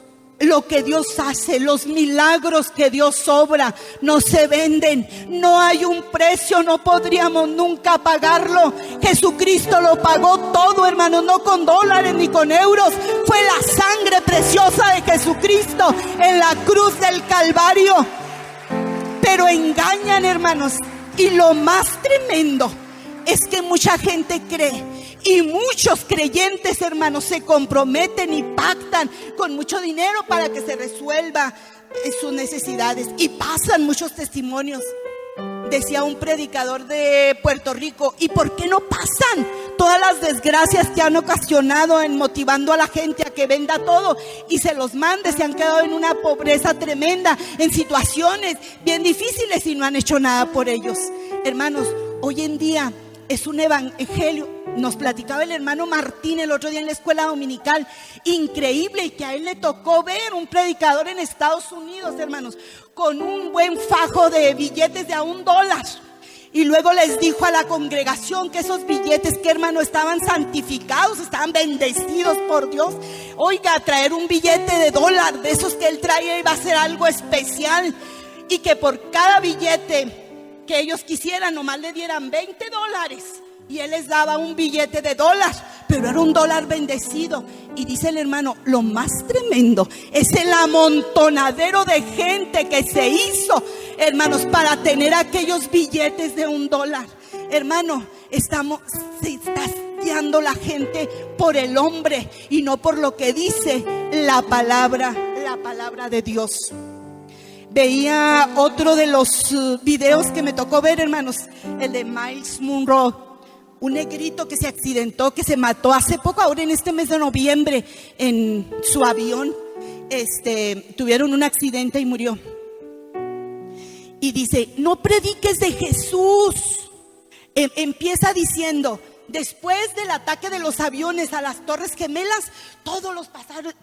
lo que Dios hace, los milagros que Dios obra, no se venden. No hay un precio, no podríamos nunca pagarlo. Jesucristo lo pagó todo, hermanos, no con dólares ni con euros. Fue la sangre preciosa de Jesucristo en la cruz del Calvario. Pero engañan, hermanos, y lo más tremendo es que mucha gente cree, y muchos creyentes, hermanos, se comprometen y pactan con mucho dinero para que se resuelva sus necesidades, y pasan muchos testimonios. Decía un predicador de Puerto Rico: ¿y por qué no pasan todas las desgracias que han ocasionado en motivando a la gente a que venda todo y se los mande? Se han quedado en una pobreza tremenda, en situaciones bien difíciles, y no han hecho nada por ellos. Hermanos, hoy en día es un evangelio. Nos platicaba el hermano Martín el otro día en la escuela dominical, increíble, y que a él le tocó ver un predicador en Estados Unidos, hermanos, con un buen fajo de billetes de $1, y luego les dijo a la congregación que esos billetes, que, hermano, estaban santificados, estaban bendecidos por Dios. Oiga, traer un billete de $1 de esos que él traía iba a ser algo especial, y que por cada billete que ellos quisieran nomás le dieran $20, y él les daba un billete de $1, pero era un $1 bendecido. Y dice el hermano: lo más tremendo es el amontonadero de gente que se hizo, hermanos, para tener aquellos billetes de $1. Hermano, se está guiando la gente por el hombre y no por lo que dice la palabra la palabra de Dios. Veía otro de los videos que me tocó ver, hermanos, el de Myles Munroe, un negrito que se accidentó, que se mató hace poco, ahora en este mes de noviembre, en su avión. Tuvieron un accidente y murió. Y dice, no prediques de Jesús. Empieza diciendo, después del ataque de los aviones a las Torres Gemelas, todos los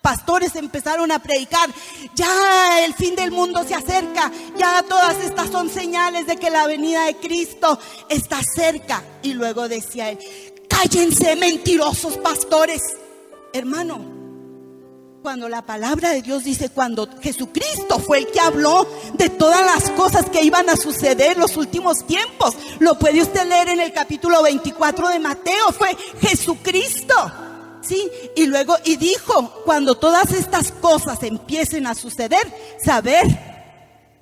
pastores empezaron a predicar, ya el fin del mundo se acerca, ya todas estas son señales de que la venida de Cristo está cerca. Y luego decía él, cállense, mentirosos pastores. Hermano, cuando la palabra de Dios dice, cuando Jesucristo fue el que habló de todas las cosas que iban a suceder en los últimos tiempos, lo puede usted leer en el capítulo 24 de Mateo, fue Jesucristo, ¿sí? Y luego, y dijo, cuando todas estas cosas empiecen a suceder, saber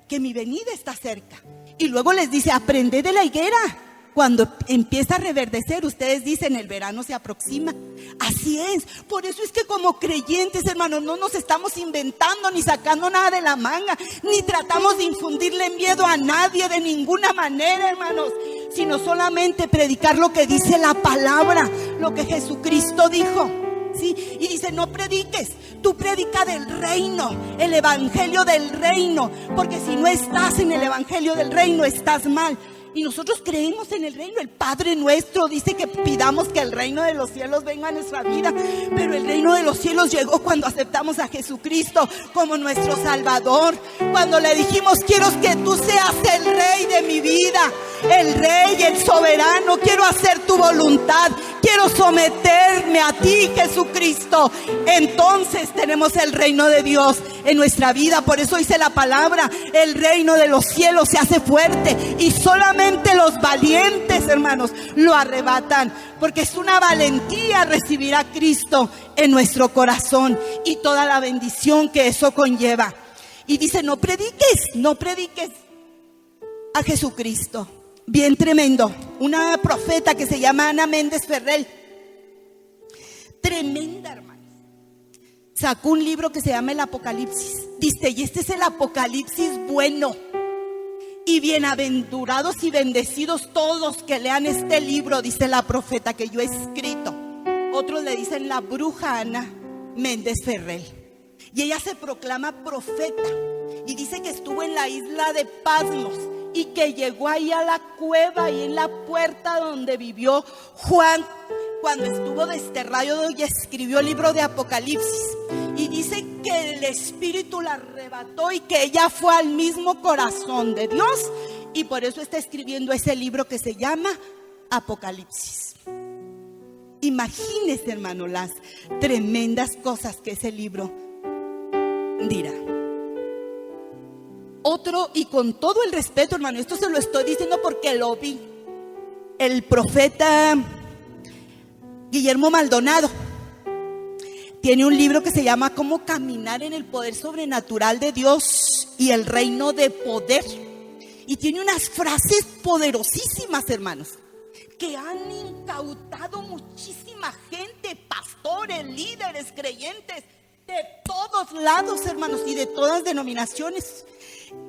que mi venida está cerca. Y luego les dice, aprended de la higuera. Cuando empieza a reverdecer, ustedes dicen, el verano se aproxima. Así es. Por eso es que como creyentes, hermanos, no nos estamos inventando ni sacando nada de la manga, ni tratamos de infundirle miedo a nadie de ninguna manera, hermanos, sino solamente predicar lo que dice la palabra, lo que Jesucristo dijo. ¿Sí? Y dice, no prediques, tú predica del reino, el evangelio del reino, porque si no estás en el evangelio del reino, estás mal. Y nosotros creemos en el reino. El Padre nuestro dice que pidamos que el reino de los cielos venga a nuestra vida. Pero el reino de los cielos llegó cuando aceptamos a Jesucristo como nuestro Salvador. Cuando le dijimos, quiero que tú seas el rey de mi vida, el rey, el soberano. Quiero hacer tu voluntad, quiero someterme a ti, Jesucristo. Entonces tenemos el reino de Dios en nuestra vida. Por eso dice la palabra, el reino de los cielos se hace fuerte y solamente los valientes, hermanos, lo arrebatan, porque es una valentía recibir a Cristo en nuestro corazón y toda la bendición que eso conlleva. Y dice, no prediques a Jesucristo. Bien tremendo. Una profeta que se llama Ana Méndez Ferrer, tremenda, hermano, sacó un libro que se llama el Apocalipsis. Dice, y este es el Apocalipsis bueno. Y bienaventurados y bendecidos todos que lean este libro, dice la profeta que yo he escrito. Otros le dicen la bruja Ana Méndez Ferrer. Y ella se proclama profeta. Y dice que estuvo en la isla de Patmos y que llegó ahí a la cueva y en la puerta donde vivió Juan cuando estuvo desterrado y escribió el libro de Apocalipsis. Y dice que el Espíritu la arrebató y que ella fue al mismo corazón de Dios. Y por eso está escribiendo ese libro que se llama Apocalipsis. Imagínese, hermano, las tremendas cosas que ese libro dirá. Otro, y con todo el respeto, hermano, esto se lo estoy diciendo porque lo vi. El profeta Guillermo Maldonado tiene un libro que se llama Cómo caminar en el poder sobrenatural de Dios y el reino de poder. Y tiene unas frases poderosísimas, hermanos, que han incautado muchísima gente, pastores, líderes, creyentes, de todos lados, hermanos, y de todas denominaciones.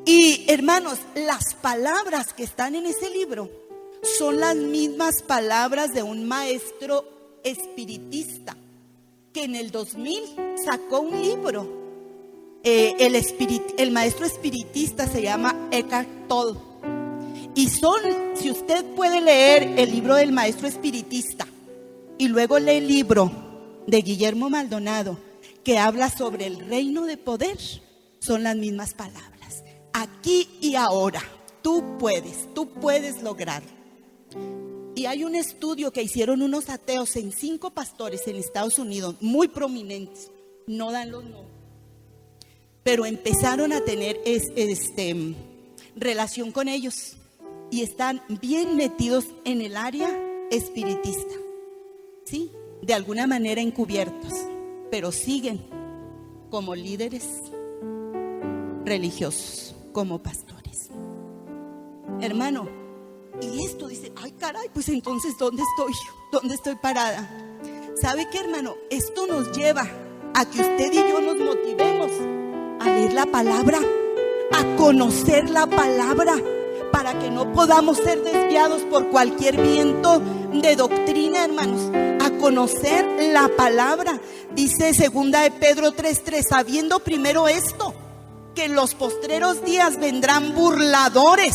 Y, hermanos, las palabras que están en ese libro son las mismas palabras de un maestro espiritista que en el 2000 sacó un libro. El maestro espiritista se llama Eckhart Tolle. Y si usted puede leer el libro del maestro espiritista y luego lee el libro de Guillermo Maldonado que habla sobre el reino de poder, son las mismas palabras. Aquí y ahora, tú puedes lograrlo. Y hay un estudio que hicieron unos ateos en 5 pastores en Estados Unidos, muy prominentes, no dan los nombres, pero empezaron a tener relación con ellos y están bien metidos en el área espiritista, ¿sí? De alguna manera encubiertos, pero siguen como líderes religiosos, como pastores. Hermano, y esto dice, ay caray, pues entonces ¿dónde estoy? ¿Dónde estoy parada? ¿Sabe qué, hermano? Esto nos lleva a que usted y yo nos motivemos a leer la palabra, a conocer la palabra, para que no podamos ser desviados por cualquier viento de doctrina, hermanos. A conocer la palabra. Dice 2 de Pedro 3:3, sabiendo primero esto, que en los postreros días vendrán burladores,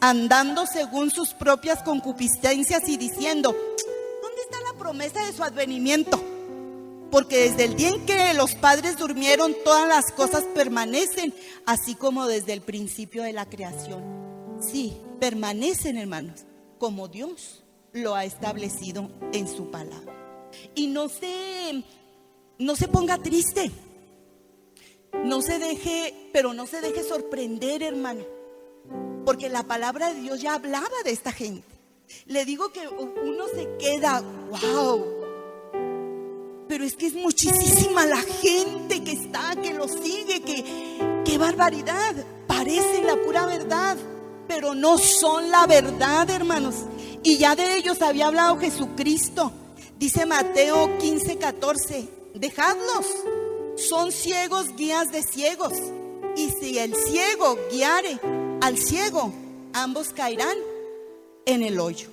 andando según sus propias concupiscencias y diciendo, ¿dónde está la promesa de su advenimiento? Porque desde el día en que los padres durmieron, todas las cosas permanecen, así como desde el principio de la creación. Sí, permanecen, hermanos, como Dios lo ha establecido en su palabra. Y no se ponga triste. No se deje sorprender, hermano, porque la palabra de Dios ya hablaba de esta gente. Le digo que uno se queda, wow, pero es que es muchísima la gente que lo sigue, qué barbaridad. Parece la pura verdad, pero no son la verdad, hermanos. Y ya de ellos había hablado Jesucristo. Dice Mateo 15:14, dejadlos, son ciegos guías de ciegos, y si el ciego guiare al ciego, ambos caerán en el hoyo.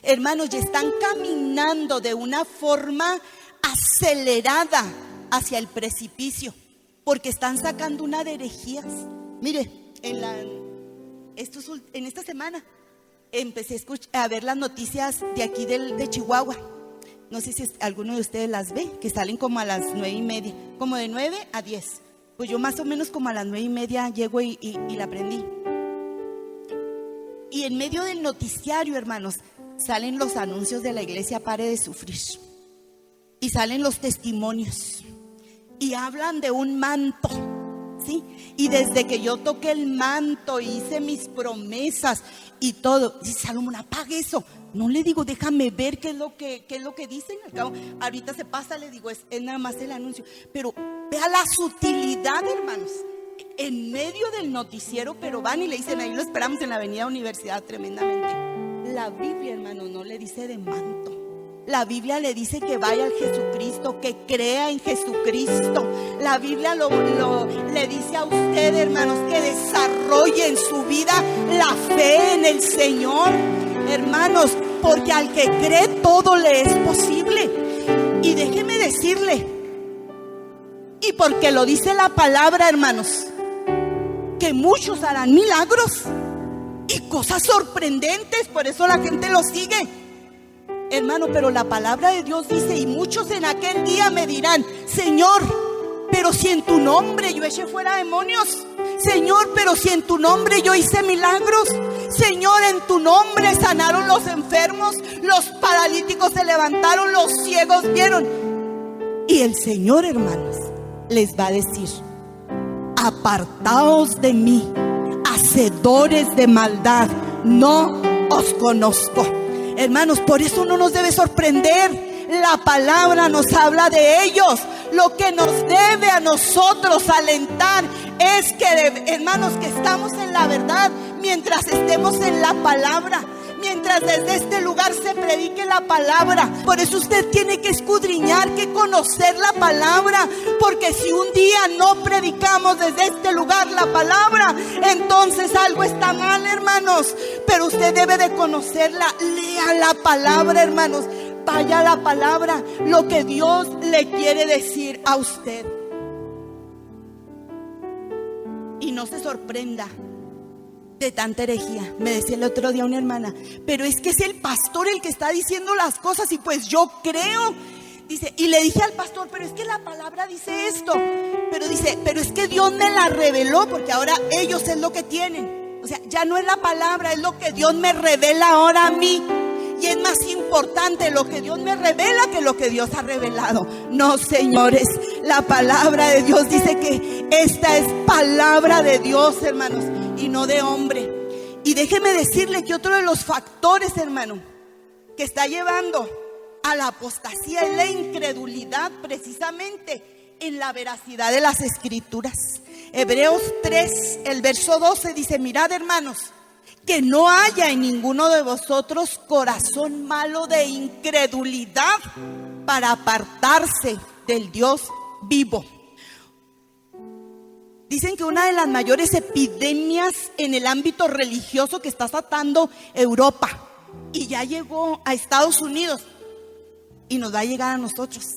Hermanos, ya están caminando de una forma acelerada hacia el precipicio, porque están sacando una de herejías. Mire, en esta semana empecé a ver las noticias de aquí de Chihuahua. No sé si alguno de ustedes las ve, que salen como a las 9:30, como de 9 a 10. Pues yo más o menos como a las 9:30 llego y la prendí. Y en medio del noticiario, hermanos, salen los anuncios de la iglesia Pare de Sufrir. Y salen los testimonios. Y hablan de un manto, ¿sí? Y desde que yo toqué el manto, hice mis promesas y todo. Dice Salomón, apague eso. No le digo, déjame ver qué es lo que dicen. Al cabo, ahorita se pasa, le digo, es nada más el anuncio. Pero vea la sutilidad, hermanos. En medio del noticiero, pero van y le dicen, ahí lo esperamos en la avenida Universidad tremendamente. La Biblia, hermano, no le dice de manto. La Biblia le dice que vaya al Jesucristo, que crea en Jesucristo. La Biblia le dice a usted, hermanos, que desarrolle en su vida la fe en el Señor. Hermanos, porque al que cree todo le es posible. Y déjeme decirle, y porque lo dice la palabra, hermanos, que muchos harán milagros y cosas sorprendentes, por eso la gente lo sigue. Hermano, pero la palabra de Dios dice, y muchos en aquel día me dirán, Señor, pero si en tu nombre yo eché fuera demonios. Señor, pero si en tu nombre yo hice milagros. Señor, en tu nombre sanaron los enfermos, los paralíticos se levantaron, los ciegos vieron. Y el Señor, hermanos, les va a decir, apartaos de mí, hacedores de maldad, no os conozco. Hermanos, por eso no nos debe sorprender. La palabra nos habla de ellos. Lo que nos debe a nosotros alentar es que, hermanos, que estamos en la verdad mientras estemos en la palabra. Mientras desde este lugar se predique la palabra. Por eso usted tiene que escudriñar, que conocer la palabra. Porque si un día no predicamos desde este lugar la palabra, entonces algo está mal, hermanos. Pero usted debe de conocerla. Lea la palabra, hermanos. Vaya a la palabra, lo que Dios le quiere decir a usted. Y no se sorprenda de tanta herejía. Me decía el otro día una hermana, pero es que es el pastor el que está diciendo las cosas y pues yo creo. Dice, y le dije al pastor, pero es que la palabra dice esto. Pero dice, pero es que Dios me la reveló, porque ahora ellos es lo que tienen. O sea, ya no es la palabra, es lo que Dios me revela ahora a mí. Y es más importante lo que Dios me revela que lo que Dios ha revelado. No, señores, la palabra de Dios dice que esta es palabra de Dios, hermanos, y no de hombre. Y déjeme decirle que otro de los factores, hermano, que está llevando a la apostasía es la incredulidad, precisamente en la veracidad de las escrituras. Hebreos 3, el verso 12 dice, mirad, hermanos, que no haya en ninguno de vosotros corazón malo de incredulidad para apartarse del Dios vivo. Dicen que una de las mayores epidemias en el ámbito religioso que está azotando Europa y ya llegó a Estados Unidos y nos va a llegar a nosotros.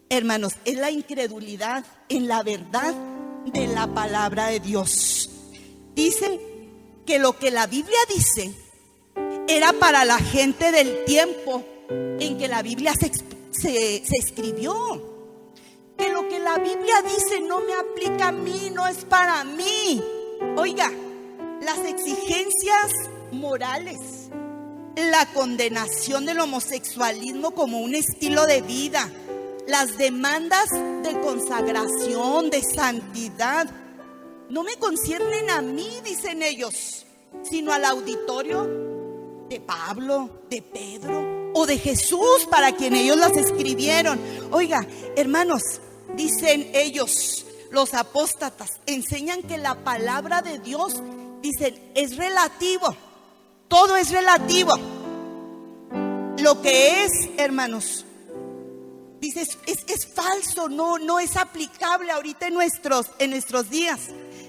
Hermanos, es la incredulidad en la verdad de la palabra de Dios. Dice que lo que la Biblia dice era para la gente del tiempo en que la Biblia se escribió. Que lo que la Biblia dice no me aplica a mí, no es para mí. Oiga, las exigencias morales, la condenación del homosexualismo como un estilo de vida, las demandas de consagración, de santidad, no me conciernen a mí, dicen ellos, sino al auditorio de Pablo, de Pedro o de Jesús, para quien ellos las escribieron. Oiga, hermanos, dicen ellos, los apóstatas, enseñan que la palabra de Dios, dicen, es relativo. Todo es relativo. Lo que es, hermanos, dice, es falso, no es aplicable ahorita en nuestros días,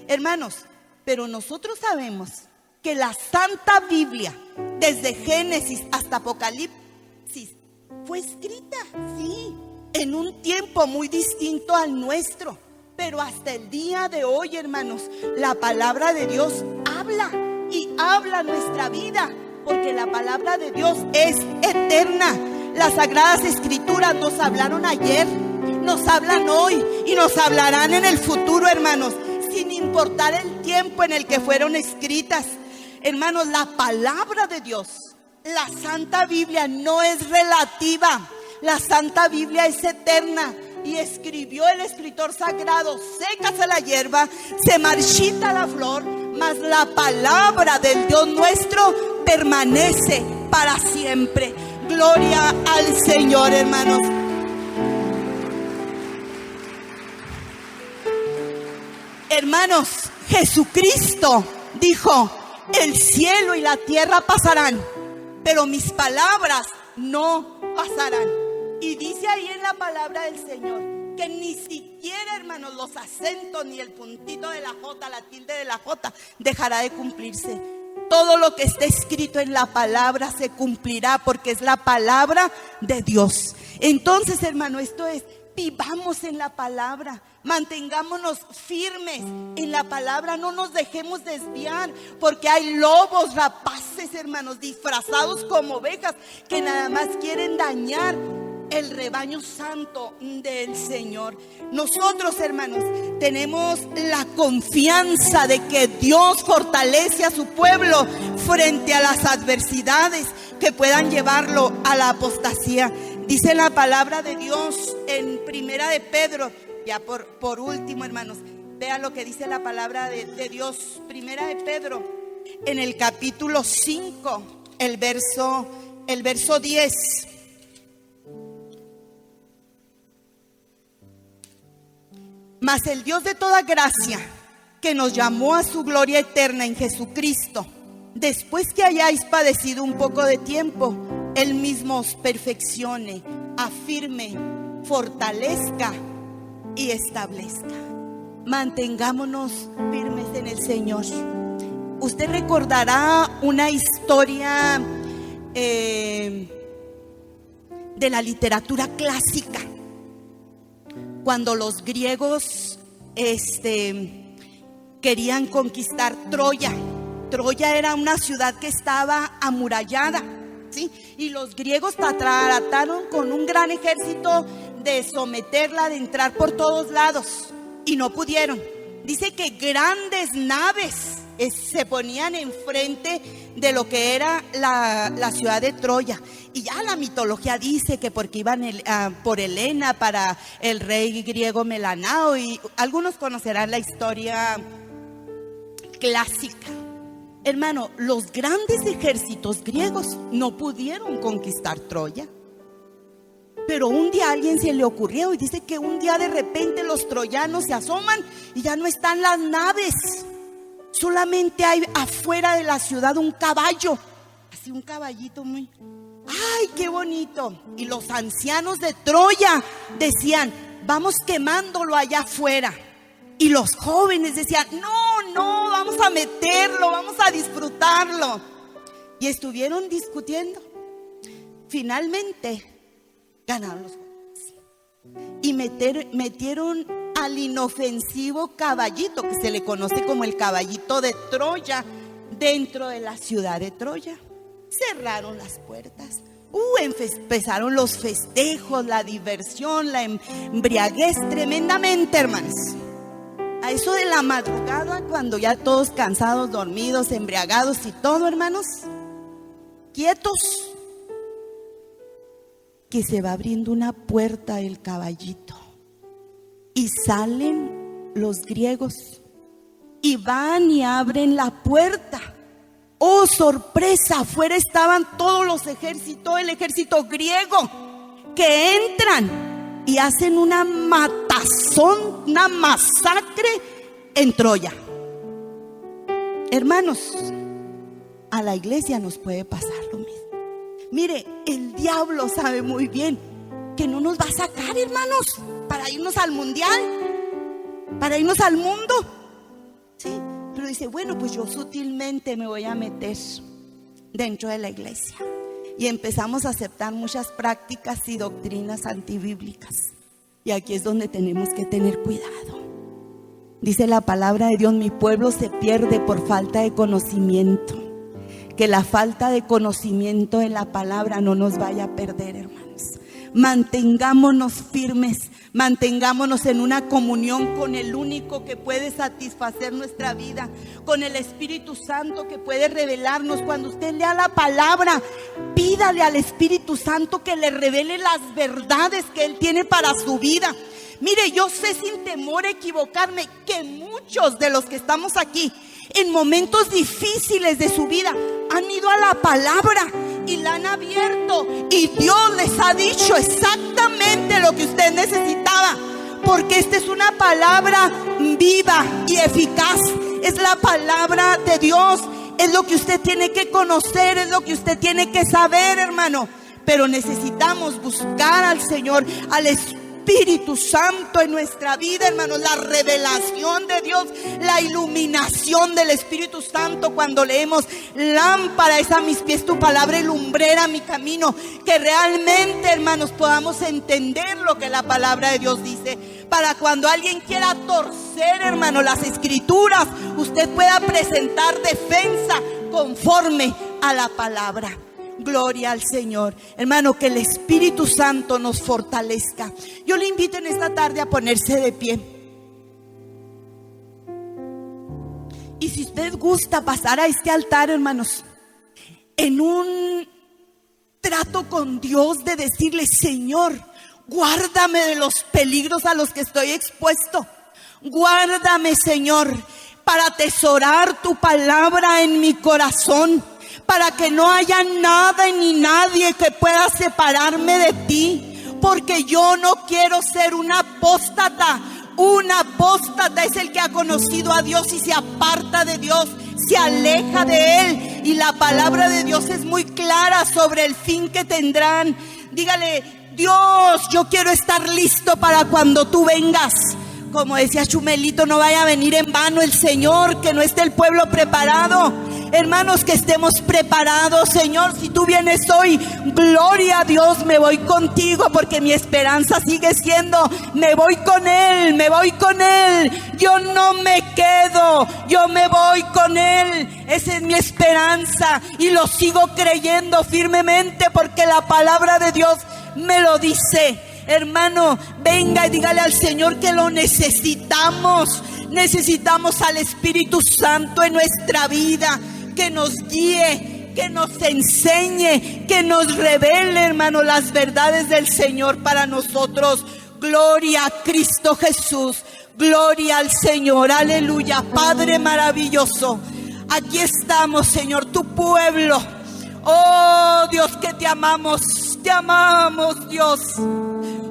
hermanos. Pero nosotros sabemos que la Santa Biblia, desde Génesis hasta Apocalipsis, fue escrita, sí, en un tiempo muy distinto al nuestro. Pero hasta el día de hoy, hermanos, la palabra de Dios habla y habla nuestra vida, porque la palabra de Dios es eterna. Las Sagradas Escrituras nos hablaron ayer, nos hablan hoy y nos hablarán en el futuro, hermanos, sin importar el tiempo en el que fueron escritas. Hermanos, la palabra de Dios, la Santa Biblia, no es relativa. La Santa Biblia es eterna. Y escribió el escritor sagrado: sécase la hierba, se marchita la flor, mas la palabra del Dios nuestro permanece para siempre. Gloria al Señor, hermanos. Hermanos, Jesucristo dijo: el cielo y la tierra pasarán, pero mis palabras no pasarán. Y dice ahí en la palabra del Señor que ni siquiera, hermanos, los acentos, ni el puntito de la J, la tilde de la J, dejará de cumplirse. Todo lo que está escrito en la palabra se cumplirá, porque es la palabra de Dios. Entonces, hermano, esto es: vivamos en la palabra, mantengámonos firmes en la palabra, no nos dejemos desviar, porque hay lobos rapaces, hermanos, disfrazados como ovejas, que nada más quieren dañar el rebaño santo del Señor. Nosotros, hermanos, tenemos la confianza de que Dios fortalece a su pueblo frente a las adversidades que puedan llevarlo a la apostasía. Dice la palabra de Dios en Primera de Pedro, ya por último, hermanos, vean lo que dice la palabra de Dios. Primera de Pedro, en el capítulo 5, el verso 10. Mas el Dios de toda gracia, que nos llamó a su gloria eterna en Jesucristo, después que hayáis padecido un poco de tiempo, Él mismo os perfeccione, afirme, fortalezca y establezca. Mantengámonos firmes en el Señor. Usted recordará una historia de la literatura clásica, cuando los griegos querían conquistar Troya. Troya era una ciudad que estaba amurallada, ¿sí? Y los griegos trataron con un gran ejército de someterla, de entrar por todos lados, y no pudieron. Dice que grandes naves se ponían enfrente de lo que era la ciudad de Troya. Y ya la mitología dice que porque iban por Helena para el rey griego Melanao, y algunos conocerán la historia clásica. Hermano, los grandes ejércitos griegos no pudieron conquistar Troya. Pero un día a alguien se le ocurrió, y dice que un día de repente los troyanos se asoman y ya no están las naves. Solamente hay afuera de la ciudad un caballo, así un caballito muy... ¡Ay, qué bonito! Y los ancianos de Troya decían: vamos quemándolo allá afuera. Y los jóvenes decían, no, vamos a meterlo, vamos a disfrutarlo. Y estuvieron discutiendo. Finalmente ganaron los jóvenes. Y metieron al inofensivo caballito, que se le conoce como el caballito de Troya, dentro de la ciudad de Troya. Cerraron las puertas. Empezaron los festejos, la diversión, la embriaguez tremendamente, hermanos. A eso de la madrugada, cuando ya todos cansados, dormidos, embriagados y todo, hermanos, quietos, que se va abriendo una puerta del caballito y salen los griegos y van y abren la puerta. ¡Oh, sorpresa! Afuera estaban todos los ejércitos, el ejército griego, que entran y hacen una matazón, una masacre en Troya. Hermanos, a la iglesia nos puede pasar lo mismo. Mire, el diablo sabe muy bien que no nos va a sacar, hermanos, para irnos al mundial, para irnos al mundo. ¿Sí? Pero dice, bueno, pues yo sutilmente me voy a meter dentro de la iglesia. Y empezamos a aceptar muchas prácticas y doctrinas antibíblicas. Y aquí es donde tenemos que tener cuidado. Dice la palabra de Dios, mi pueblo se pierde por falta de conocimiento. Que la falta de conocimiento de la palabra no nos vaya a perder, hermanos. Mantengámonos firmes, mantengámonos en una comunión con el único que puede satisfacer nuestra vida, con el Espíritu Santo que puede revelarnos. Cuando usted lea la palabra, pídale al Espíritu Santo que le revele las verdades que Él tiene para su vida. Mire, yo sé sin temor a equivocarme que muchos de los que estamos aquí en momentos difíciles de su vida han ido a la palabra y la han abierto, y Dios les ha dicho exactamente lo que usted necesitaba, porque esta es una palabra viva y eficaz. Es la palabra de Dios, es lo que usted tiene que conocer, es lo que usted tiene que saber, hermano. Pero necesitamos buscar al Señor, al Espíritu Santo en nuestra vida, hermanos. La revelación de Dios, la iluminación del Espíritu Santo. Cuando leemos, lámpara es a mis pies tu palabra y lumbrera mi camino. Que realmente, hermanos, podamos entender lo que la palabra de Dios dice, para cuando alguien quiera torcer, hermano, las escrituras, usted pueda presentar defensa conforme a la palabra. Gloria al Señor. Hermano, que el Espíritu Santo nos fortalezca. Yo le invito en esta tarde a ponerse de pie. Y si usted gusta pasar a este altar, hermanos, en un trato con Dios de decirle, Señor, guárdame de los peligros a los que estoy expuesto. Guárdame, Señor, para atesorar tu palabra en mi corazón, para que no haya nada ni nadie que pueda separarme de ti, porque yo no quiero ser un apóstata. Un apóstata es el que ha conocido a Dios y se aparta de Dios, se aleja de Él. Y la palabra de Dios es muy clara sobre el fin que tendrán. Dígale, Dios, yo quiero estar listo para cuando tú vengas. Como decía Chumelito, no vaya a venir en vano el Señor, que no esté el pueblo preparado. Hermanos, que estemos preparados, Señor. Si tú vienes hoy, gloria a Dios, me voy contigo, porque mi esperanza sigue siendo, me voy con Él, me voy con Él. Yo no me quedo, yo me voy con Él. Esa es mi esperanza y lo sigo creyendo firmemente, porque la palabra de Dios me lo dice. Hermano, venga y dígale al Señor que lo necesitamos. Necesitamos al Espíritu Santo en nuestra vida, que nos guíe, que nos enseñe, que nos revele, hermano, las verdades del Señor para nosotros. Gloria a Cristo Jesús, gloria al Señor, aleluya. Padre maravilloso, aquí estamos, Señor, tu pueblo. Oh Dios, que te amamos, Dios,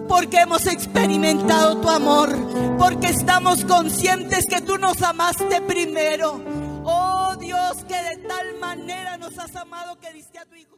porque hemos experimentado tu amor, porque estamos conscientes que tú nos amaste primero. Oh Dios, que de tal manera nos has amado que diste a tu Hijo.